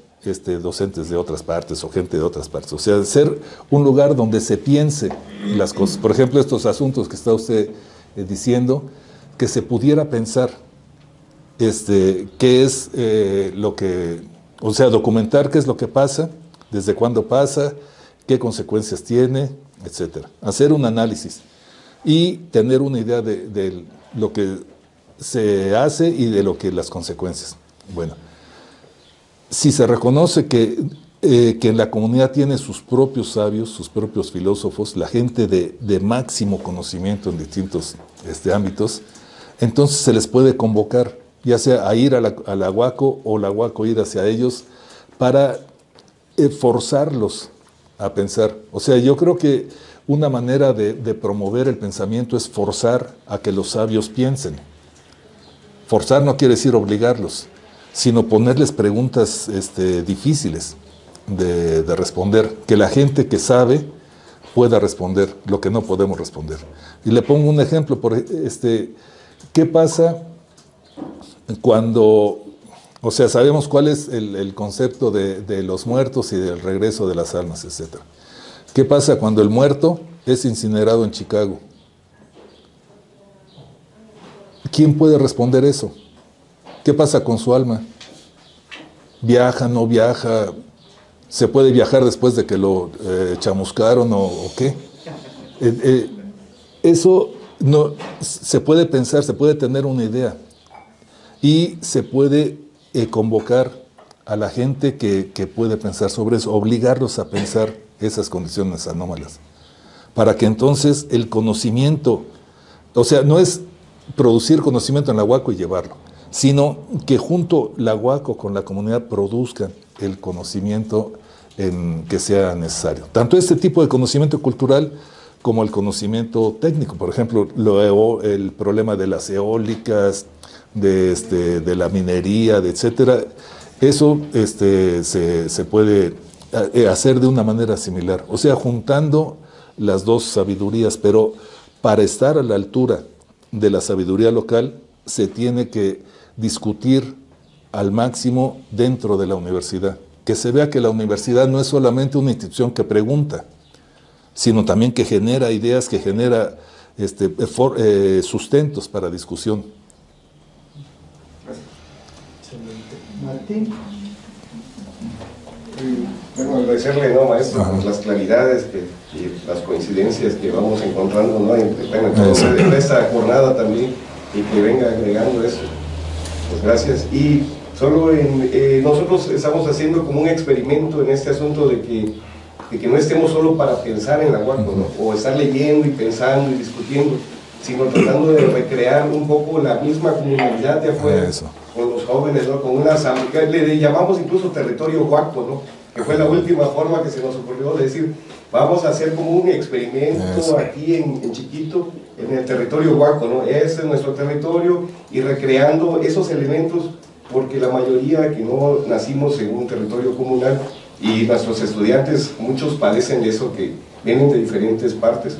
[SPEAKER 2] docentes de otras partes o gente de otras partes, o sea, ser un lugar donde se piense las cosas. Por ejemplo, estos asuntos que está usted diciendo, que se pudiera pensar qué es lo que, o sea, documentar qué es lo que pasa, desde cuándo pasa, qué consecuencias tiene, etcétera. Hacer un análisis y tener una idea de lo que se hace y de lo que las consecuencias. Bueno, si se reconoce que en la comunidad tiene sus propios sabios, sus propios filósofos, la gente de máximo conocimiento en distintos ámbitos, entonces se les puede convocar, ya sea a ir a la UACO o la UACO ir hacia ellos para forzarlos a pensar. O sea, yo creo que una manera de promover el pensamiento es forzar a que los sabios piensen. Forzar no quiere decir obligarlos, sino ponerles preguntas difíciles de responder, que la gente que sabe pueda responder lo que no podemos responder. Y le pongo un ejemplo, ¿qué pasa cuando, o sea, sabemos cuál es el concepto de los muertos y del regreso de las almas, etcétera? ¿Qué pasa cuando el muerto es incinerado en Chicago? ¿quién puede responder eso? ¿Qué pasa con su alma? ¿Viaja, no viaja? ¿Se puede viajar después de que lo chamuscaron o qué? Eso no, se puede pensar, se puede tener una idea y se puede convocar a la gente que puede pensar sobre eso, obligarlos a pensar esas condiciones anómalas, para que entonces el conocimiento, o sea, no es producir conocimiento en la Huaco y llevarlo, sino que junto la Huaco con la comunidad produzcan el conocimiento que sea necesario. Tanto este tipo de conocimiento cultural como el conocimiento técnico. Por ejemplo, el problema de las eólicas, de la minería, etcétera. Eso se puede hacer de una manera similar. O sea, juntando las dos sabidurías, pero para estar a la altura de la sabiduría local, se tiene que discutir al máximo dentro de la universidad. Que se vea que la universidad no es solamente una institución que pregunta, sino también que genera ideas, que genera sustentos para discusión.
[SPEAKER 1] Excelente. Martín.
[SPEAKER 5] Bueno, agradecerle, ¿no, maestro, por las claridades y las coincidencias que vamos encontrando, ¿no? En esta jornada también, y que venga agregando eso. Pues gracias. Y solo nosotros estamos haciendo como un experimento en este asunto de que no estemos solo para pensar en la Huaco, ¿no? O estar leyendo y pensando y discutiendo, sino tratando de recrear un poco la misma comunidad de afuera, con los jóvenes, ¿no? Con una asamblea, le llamamos incluso territorio Huaco, ¿no? Que fue la última forma que se nos ocurrió de decir, vamos a hacer como un experimento aquí en Chiquito, en el territorio Huaco, ¿no? Ese es nuestro territorio, y recreando esos elementos, porque la mayoría que no nacimos en un territorio comunal, y nuestros estudiantes, muchos padecen de eso, que vienen de diferentes partes,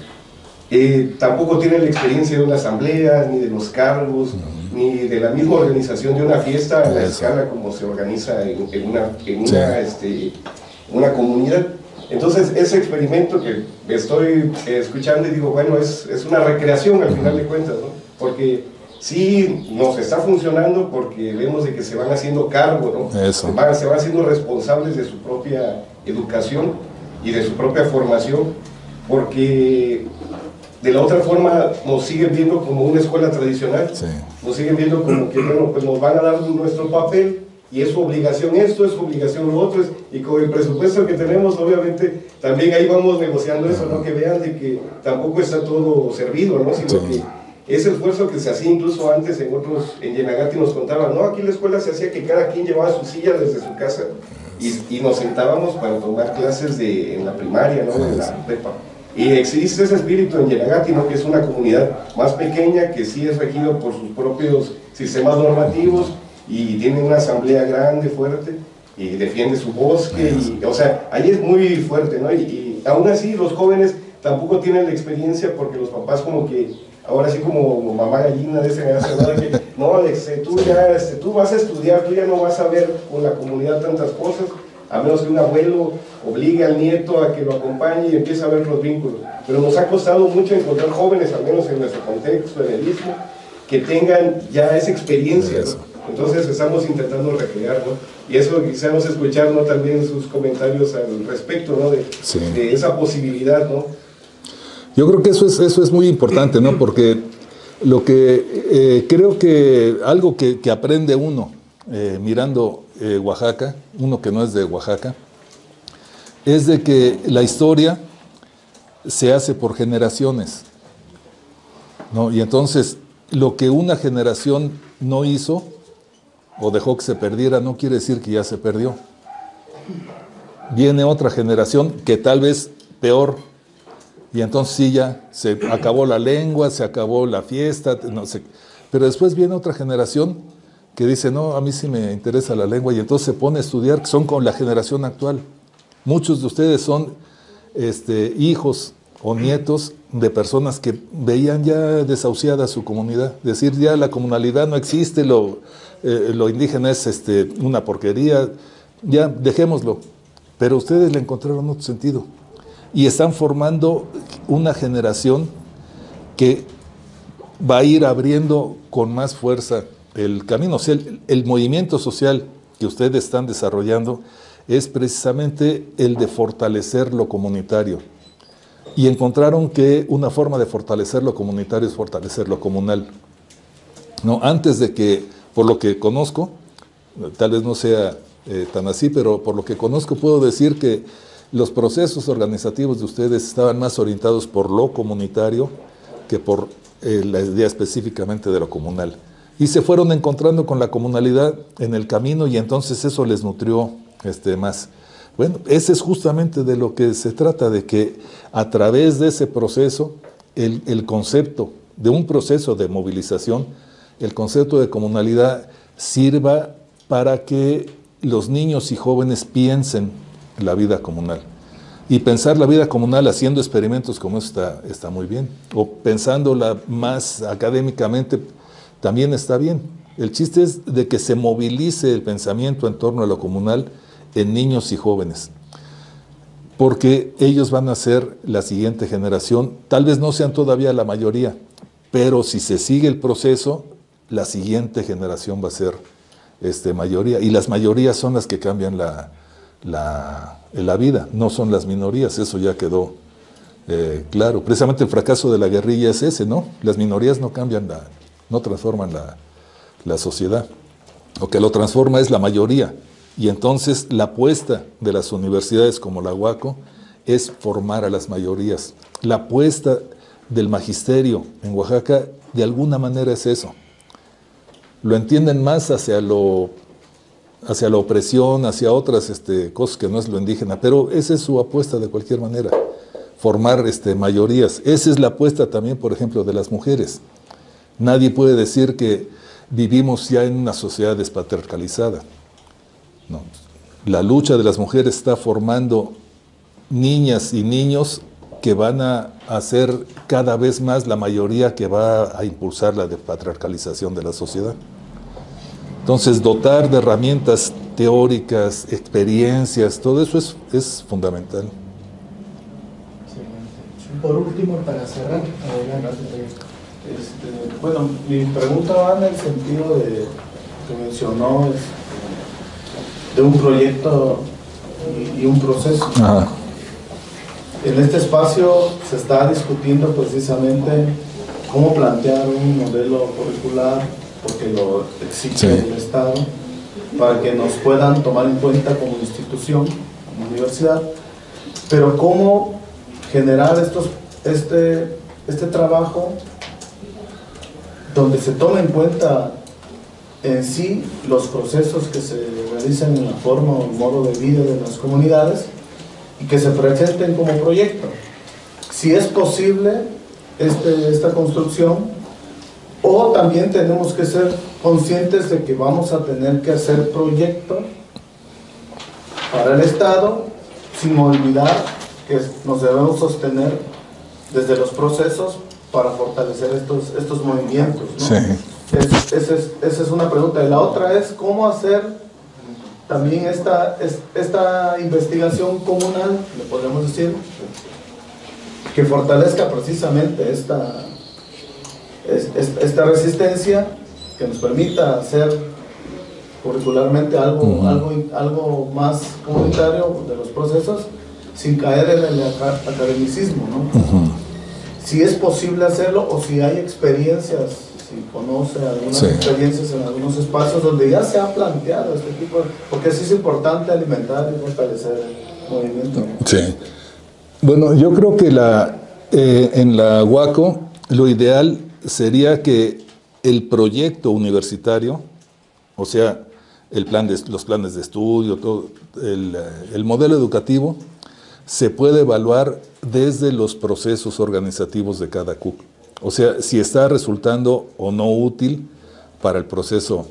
[SPEAKER 5] tampoco tienen la experiencia de una asamblea, ni de los cargos, ni de la misma organización de una fiesta a la escala como se organiza en una comunidad. Entonces, ese experimento que estoy escuchando y digo, bueno, es una recreación al final de cuentas, ¿no? Porque sí nos está funcionando, porque vemos de que se van haciendo cargo, ¿no? Se van haciendo responsables de su propia educación y de su propia formación, porque de la otra forma nos siguen viendo como una escuela tradicional, nos siguen viendo como que, bueno, pues nos van a dar nuestro papel, y es su obligación esto, es su obligación lo otro, y con el presupuesto que tenemos, obviamente, también ahí vamos negociando eso, ¿no? Que vean de que tampoco está todo servido, ¿no? Sino que ese esfuerzo que se hacía incluso antes en Yenagati nos contaban, no, aquí la escuela se hacía que cada quien llevaba su silla desde su casa, y nos sentábamos para tomar clases en la primaria, ¿no? En la prepa. Y existe ese espíritu en Yenagati, ¿no? Que es una comunidad más pequeña, que sí es regido por sus propios sistemas normativos, y tiene una asamblea grande, fuerte, y defiende su bosque, o sea, ahí es muy fuerte, ¿no? Y aún así los jóvenes tampoco tienen la experiencia, porque los papás como que, ahora sí como mamá gallina de esa generación, ¿no? Que, no, Alex, tú vas a estudiar, tú ya no vas a ver con la comunidad tantas cosas, a menos que un abuelo obligue al nieto a que lo acompañe y empiece a ver los vínculos. Pero nos ha costado mucho encontrar jóvenes, al menos en nuestro contexto, en el Istmo, que tengan ya esa experiencia, ¿no? Entonces estamos intentando recrear, ¿no? Y eso quisiéramos escuchar, ¿no? También sus comentarios al respecto, ¿no? De esa posibilidad, ¿no?
[SPEAKER 2] Yo creo que eso es muy importante, ¿no? Porque lo que creo que algo que aprende uno mirando Oaxaca, uno que no es de Oaxaca, es de que la historia se hace por generaciones, ¿no? Y entonces lo que una generación no hizo o dejó que se perdiera, no quiere decir que ya se perdió. Viene otra generación que tal vez peor, y entonces sí, ya se acabó la lengua, se acabó la fiesta, no sé. Pero después viene otra generación que dice, no, a mí sí me interesa la lengua, y entonces se pone a estudiar, que son con la generación actual. Muchos de ustedes son hijos o nietos de personas que veían ya desahuciada su comunidad, decir ya la comunalidad no existe, lo indígena es una porquería, ya dejémoslo, pero ustedes le encontraron otro sentido y están formando una generación que va a ir abriendo con más fuerza el camino. O sea, el movimiento social que ustedes están desarrollando es precisamente el de fortalecer lo comunitario. Y encontraron que una forma de fortalecer lo comunitario es fortalecer lo comunal. No, antes de que, por lo que conozco, tal vez no sea tan así, pero por lo que conozco puedo decir que los procesos organizativos de ustedes estaban más orientados por lo comunitario que por la idea específicamente de lo comunal. Y se fueron encontrando con la comunalidad en el camino y entonces eso les nutrió más. Bueno, ese es justamente de lo que se trata, de que a través de ese proceso, el concepto de un proceso de movilización, el concepto de comunalidad sirva para que los niños y jóvenes piensen la vida comunal. Y pensar la vida comunal haciendo experimentos como esta está muy bien. O pensándola más académicamente también está bien. El chiste es de que se movilice el pensamiento en torno a lo comunal en niños y jóvenes. Porque ellos van a ser la siguiente generación. Tal vez no sean todavía la mayoría, pero si se sigue el proceso, la siguiente generación va a ser mayoría. Y las mayorías son las que cambian la vida, no son las minorías, eso ya quedó claro. Precisamente el fracaso de la guerrilla es ese, ¿no? Las minorías no cambian, no transforman la sociedad. Lo que lo transforma es la mayoría. Y entonces la apuesta de las universidades como la UACO es formar a las mayorías. La apuesta del magisterio en Oaxaca de alguna manera es eso. Lo entienden más hacia la opresión, hacia otras cosas que no es lo indígena, pero esa es su apuesta de cualquier manera, formar mayorías. Esa es la apuesta también, por ejemplo, de las mujeres. Nadie puede decir que vivimos ya en una sociedad despatriarcalizada. No. La lucha de las mujeres está formando niñas y niños que van a hacer cada vez más la mayoría que va a impulsar la despatriarcalización de la sociedad. Entonces, dotar de herramientas teóricas, experiencias, todo eso es fundamental.
[SPEAKER 1] Por último, para cerrar, adelante.
[SPEAKER 6] Bueno, mi pregunta va en el sentido de que mencionó de un proyecto y un proceso.
[SPEAKER 2] Ajá.
[SPEAKER 6] En este espacio se está discutiendo precisamente cómo plantear un modelo curricular, porque lo exige el Estado, para que nos puedan tomar en cuenta como institución, como universidad, pero cómo generar este trabajo donde se tome en cuenta en sí los procesos que se realizan en la forma o modo de vida de las comunidades y que se presenten como proyecto. Si es posible esta construcción, o también tenemos que ser conscientes de que vamos a tener que hacer proyectos para el Estado, sin olvidar que nos debemos sostener desde los procesos para fortalecer estos movimientos, ¿no?
[SPEAKER 2] Sí.
[SPEAKER 6] Esa es una pregunta. Y la otra es cómo hacer también esta investigación comunal, le podemos decir, que fortalezca precisamente esta resistencia, que nos permita hacer curricularmente algo más comunitario de los procesos, sin caer en el academicismo, ¿no? Si es posible hacerlo, o si hay experiencias, si conoce algunas experiencias en algunos espacios donde ya se ha planteado este tipo de... Porque sí es importante alimentar y fortalecer el movimiento.
[SPEAKER 2] Sí. Bueno, yo creo que en la UACO lo ideal sería que el proyecto universitario, o sea, los planes de estudio, todo, el modelo educativo, se puede evaluar desde los procesos organizativos de cada CUC. O sea, si está resultando o no útil para el proceso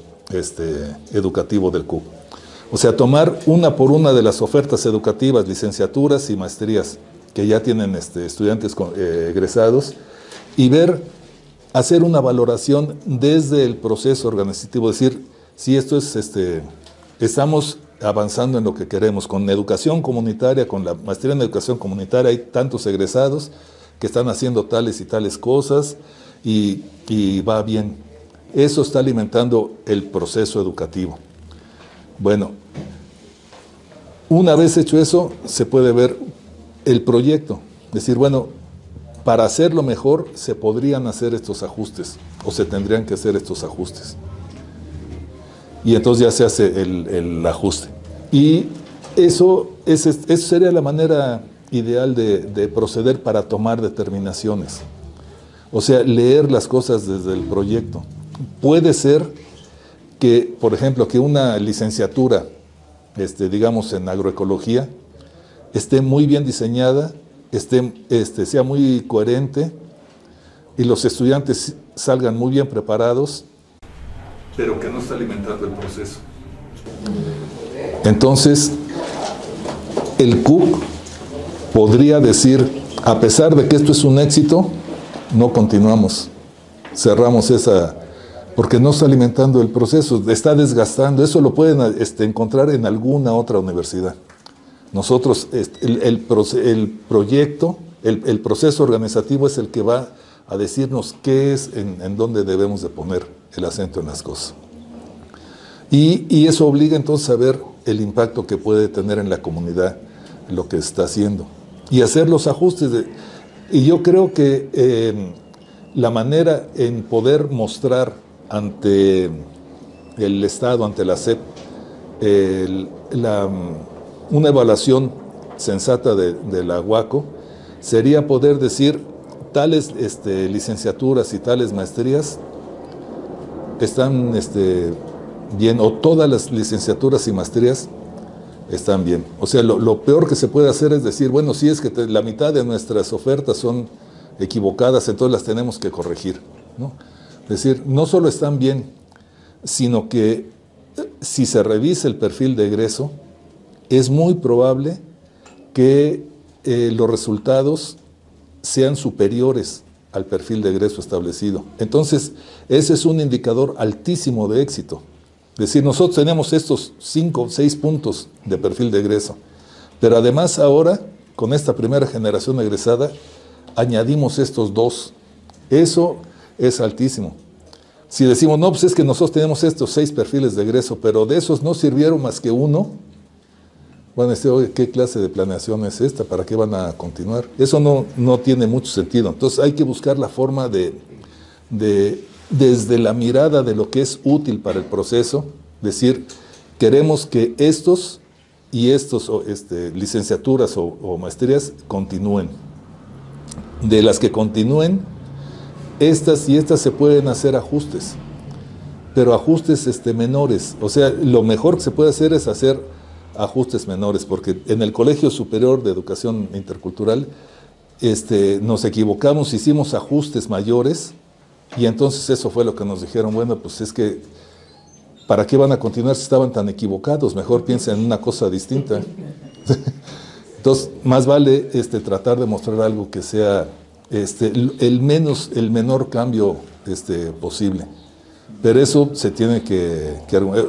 [SPEAKER 2] educativo del CUC. O sea, tomar una por una de las ofertas educativas, licenciaturas y maestrías que ya tienen estudiantes egresados y hacer una valoración desde el proceso organizativo, decir, si esto es, estamos avanzando en lo que queremos, con educación comunitaria, con la maestría en educación comunitaria, hay tantos egresados que están haciendo tales y tales cosas, y va bien. Eso está alimentando el proceso educativo. Bueno, una vez hecho eso, se puede ver el proyecto. Decir, bueno, para hacerlo mejor se podrían hacer estos ajustes o se tendrían que hacer estos ajustes. Y entonces ya se hace el ajuste. Y eso sería la manera ideal de proceder para tomar determinaciones. O sea, leer las cosas desde el proyecto. Puede ser que, por ejemplo, que una licenciatura, digamos en agroecología, esté muy bien diseñada, sea muy coherente y los estudiantes salgan muy bien preparados, pero que no está alimentando el proceso. Entonces, el CUC podría decir, a pesar de que esto es un éxito, no continuamos, cerramos esa, porque no está alimentando el proceso, está desgastando. Eso lo pueden encontrar en alguna otra universidad. Nosotros, el proyecto, el proceso organizativo es el que va a decirnos qué es, en dónde debemos de poner el acento en las cosas. Y eso obliga entonces a ver el impacto que puede tener en la comunidad lo que está haciendo y hacer los ajustes. Y yo creo que la manera en poder mostrar ante el Estado, ante la SEP, una evaluación sensata de la UACO sería poder decir tales licenciaturas y tales maestrías están bien, o todas las licenciaturas y maestrías están bien. O sea, lo peor que se puede hacer es decir, bueno, si es que la mitad de nuestras ofertas son equivocadas, entonces las tenemos que corregir, ¿no? Es decir, no solo están bien, sino que si se revisa el perfil de egreso, es muy probable que los resultados sean superiores al perfil de egreso establecido. Entonces, ese es un indicador altísimo de éxito. Es decir, nosotros tenemos estos 5 o 6 puntos de perfil de egreso, pero además ahora, con esta primera generación egresada, añadimos estos 2. Eso es altísimo. Si decimos, no, pues es que nosotros tenemos estos 6 perfiles de egreso, pero de esos no sirvieron más que 1, van a decir, oye, ¿qué clase de planeación es esta? ¿Para qué van a continuar? Eso no tiene mucho sentido. Entonces hay que buscar la forma desde la mirada de lo que es útil para el proceso, decir, queremos que estos y estos licenciaturas o maestrías continúen. De las que continúen, estas y estas se pueden hacer ajustes, pero ajustes menores. O sea, lo mejor que se puede hacer es hacer ajustes menores, porque en el Colegio Superior de Educación Intercultural nos equivocamos, hicimos ajustes mayores, y entonces eso fue lo que nos dijeron, bueno, pues es que, ¿para qué van a continuar si estaban tan equivocados? Mejor piensen en una cosa distinta. Entonces, más vale tratar de mostrar algo que sea el menor cambio posible. Pero eso se tiene que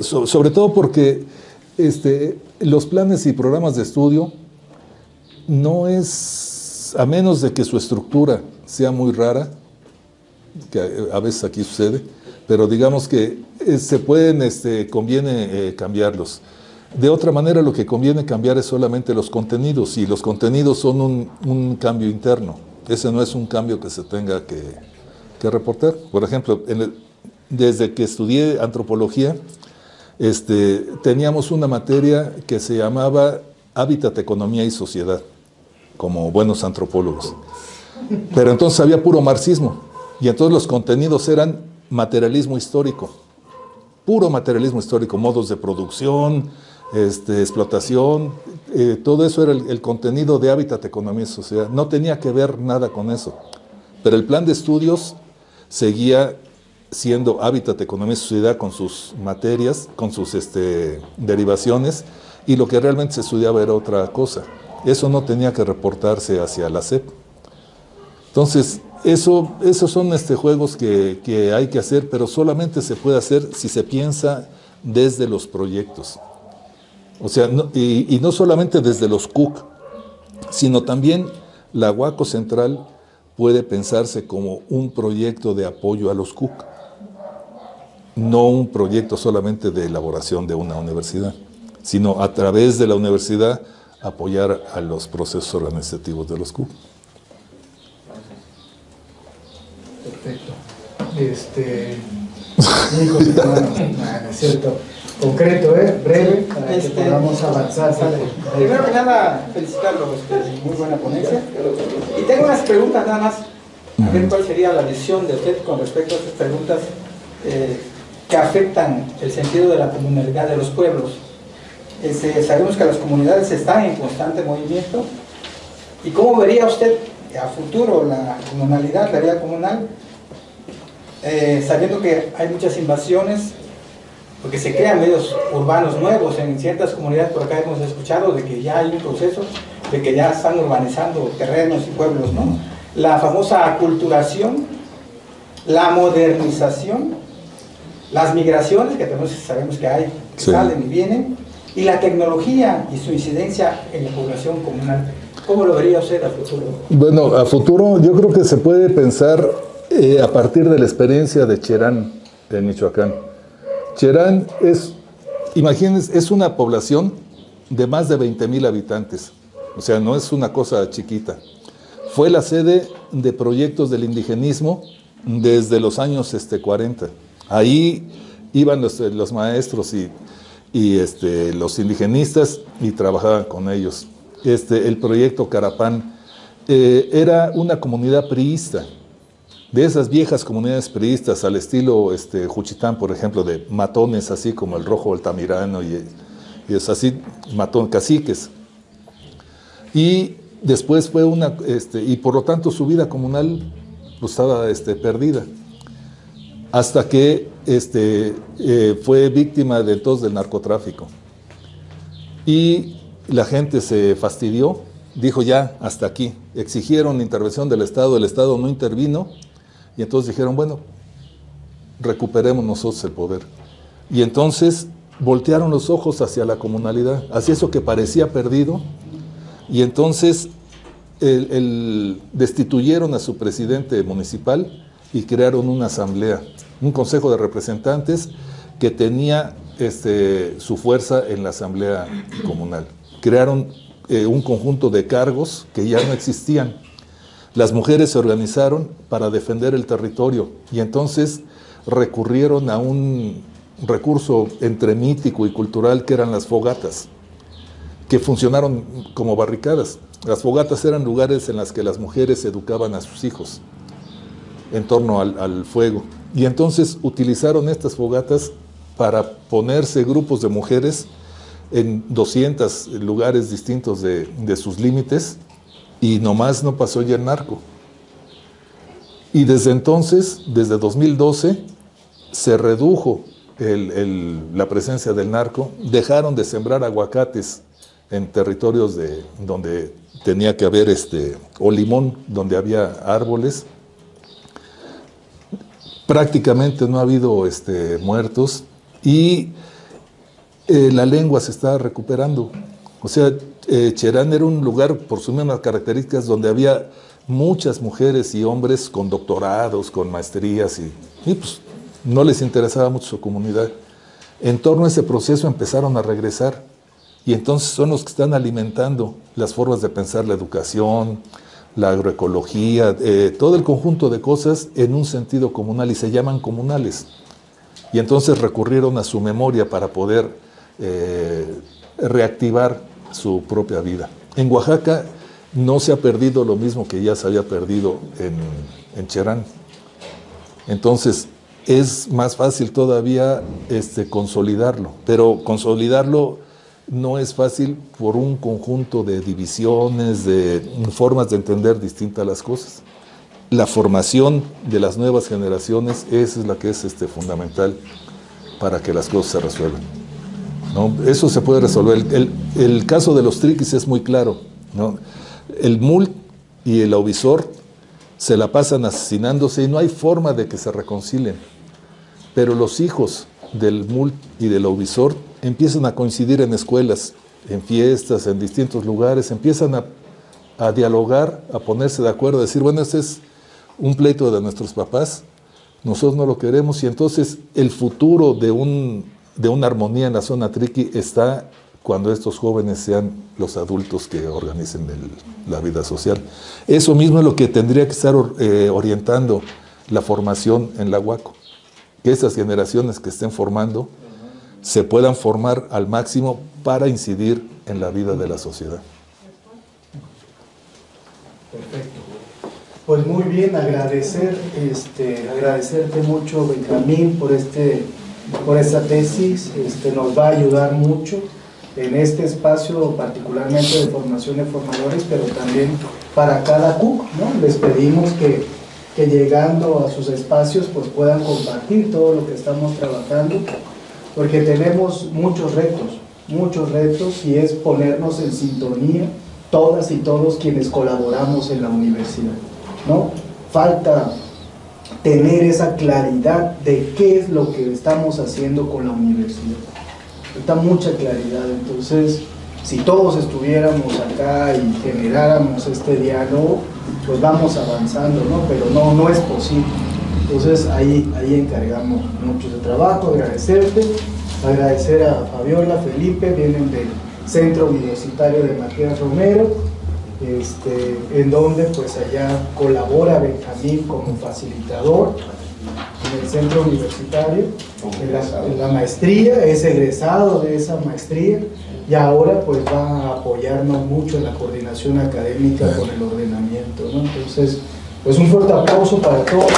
[SPEAKER 2] sobre todo porque los planes y programas de estudio no es, a menos de que su estructura sea muy rara, que a veces aquí sucede, pero digamos que se pueden, conviene cambiarlos. De otra manera, lo que conviene cambiar es solamente los contenidos, y los contenidos son un cambio interno. Ese no es un cambio que se tenga que reportar. Por ejemplo, desde que estudié antropología, teníamos una materia que se llamaba Hábitat, Economía y Sociedad, como buenos antropólogos. Pero entonces había puro marxismo, y entonces los contenidos eran materialismo histórico, puro materialismo histórico, modos de producción, explotación, todo eso era el contenido de Hábitat, Economía y Sociedad. No tenía que ver nada con eso, pero el plan de estudios seguía siendo Hábitat, Economía y Sociedad con sus materias, con sus derivaciones, y lo que realmente se estudiaba era otra cosa. Eso no tenía que reportarse hacia la SEP. Entonces, esos son juegos que hay que hacer, pero solamente se puede hacer si se piensa desde los proyectos. O sea, no solamente desde los CUC, sino también la UACO Central puede pensarse como un proyecto de apoyo a los CUC, no un proyecto solamente de elaboración de una universidad, sino a través de la universidad apoyar a los procesos organizativos de los CUC.
[SPEAKER 1] Perfecto. Nico, no es cierto. Concreto, breve, para que podamos avanzar.
[SPEAKER 7] Primero que nada, felicitarlos, muy buena ponencia. Y tengo unas preguntas nada más, a ver cuál sería la visión de usted con respecto a estas preguntas que afectan el sentido de la comunalidad de los pueblos. Sabemos que las comunidades están en constante movimiento. ¿Y cómo vería usted a futuro la comunalidad, la vida comunal, sabiendo que hay muchas invasiones, porque se crean medios urbanos nuevos en ciertas comunidades? Por acá hemos escuchado de que ya hay un proceso de que ya están urbanizando terrenos y pueblos, ¿no? La famosa aculturación, la modernización, las migraciones, que también sabemos que hay, que salen y vienen, y la tecnología y su incidencia en la población comunal. ¿Cómo lo vería usted a futuro?
[SPEAKER 2] Bueno, a futuro yo creo que se puede pensar a partir de la experiencia de Cherán, en Michoacán. Cherán imagínense, es una población de más de 20,000 habitantes, o sea, no es una cosa chiquita. Fue la sede de proyectos del indigenismo desde los años 40. Ahí iban los maestros y los indigenistas y trabajaban con ellos. El proyecto Carapán era una comunidad priista, de esas viejas comunidades priistas al estilo Juchitán, por ejemplo, de matones así como el Rojo Altamirano y es así, caciques. Y después fue y por lo tanto su vida comunal pues, estaba perdida. Hasta que fue víctima de entonces del narcotráfico. Y la gente se fastidió, dijo ya, hasta aquí. Exigieron intervención del Estado, el Estado no intervino, y entonces dijeron, bueno, recuperemos nosotros el poder. Y entonces voltearon los ojos hacia la comunalidad, hacia eso que parecía perdido, y entonces destituyeron a su presidente municipal y crearon una asamblea, un consejo de representantes que tenía su fuerza en la asamblea comunal. Crearon un conjunto de cargos que ya no existían. Las mujeres se organizaron para defender el territorio y entonces recurrieron a un recurso entre mítico y cultural que eran las fogatas, que funcionaron como barricadas. Las fogatas eran lugares en los que las mujeres educaban a sus hijos en torno al fuego. Y entonces utilizaron estas fogatas para ponerse grupos de mujeres en 200 lugares distintos de sus límites, y nomás no pasó ya el narco. Y desde entonces, desde 2012, se redujo la presencia del narco, dejaron de sembrar aguacates en territorios donde tenía que haber o limón, donde había árboles. Prácticamente no ha habido muertos y la lengua se está recuperando. O sea, Cherán era un lugar, por sus mismas características, donde había muchas mujeres y hombres con doctorados, con maestrías, y pues no les interesaba mucho su comunidad. En torno a ese proceso empezaron a regresar, y entonces son los que están alimentando las formas de pensar la educación, la agroecología, todo el conjunto de cosas en un sentido comunal, y se llaman comunales. Y entonces recurrieron a su memoria para poder reactivar su propia vida. En Oaxaca no se ha perdido lo mismo que ya se había perdido en Cherán. Entonces es más fácil todavía consolidarlo, pero consolidarlo no es fácil por un conjunto de divisiones, de formas de entender distintas las cosas. La formación de las nuevas generaciones, esa es la que es fundamental para que las cosas se resuelvan, ¿no? Eso se puede resolver. El caso de los triquis es muy claro, ¿no? El MUL y el Auvisor se la pasan asesinándose y no hay forma de que se reconcilien. Pero los hijos del MUL y del Auvisor empiezan a coincidir en escuelas, en fiestas, en distintos lugares, empiezan a dialogar, a ponerse de acuerdo, a decir, bueno, este es un pleito de nuestros papás, nosotros no lo queremos, y entonces el futuro de una armonía en la zona triqui está cuando estos jóvenes sean los adultos que organicen la vida social. Eso mismo es lo que tendría que estar orientando la formación en la Huaco, que esas generaciones que estén formando se puedan formar al máximo para incidir en la vida de la sociedad.
[SPEAKER 1] Perfecto. Pues muy bien, agradecerte mucho, Benjamín, por esta tesis. Nos va a ayudar mucho en este espacio, particularmente de formación de formadores, pero también para cada CUC, ¿no? Les pedimos que llegando a sus espacios pues puedan compartir todo lo que estamos trabajando, porque tenemos muchos retos, y es ponernos en sintonía todas y todos quienes colaboramos en la universidad, ¿no? Falta tener esa claridad de qué es lo que estamos haciendo con la universidad. Falta mucha claridad. Entonces, si todos estuviéramos acá y generáramos este diálogo, pues vamos avanzando, ¿no? Pero no es posible. Entonces ahí encargamos mucho de trabajo. Agradecer a Fabiola, Felipe, vienen del Centro Universitario de Matías Romero, en donde pues allá colabora Benjamín como facilitador en el centro universitario, en la maestría, es egresado de esa maestría, y ahora pues va a apoyarnos mucho en la coordinación académica con el ordenamiento, ¿no? Entonces, pues un fuerte aplauso para todos.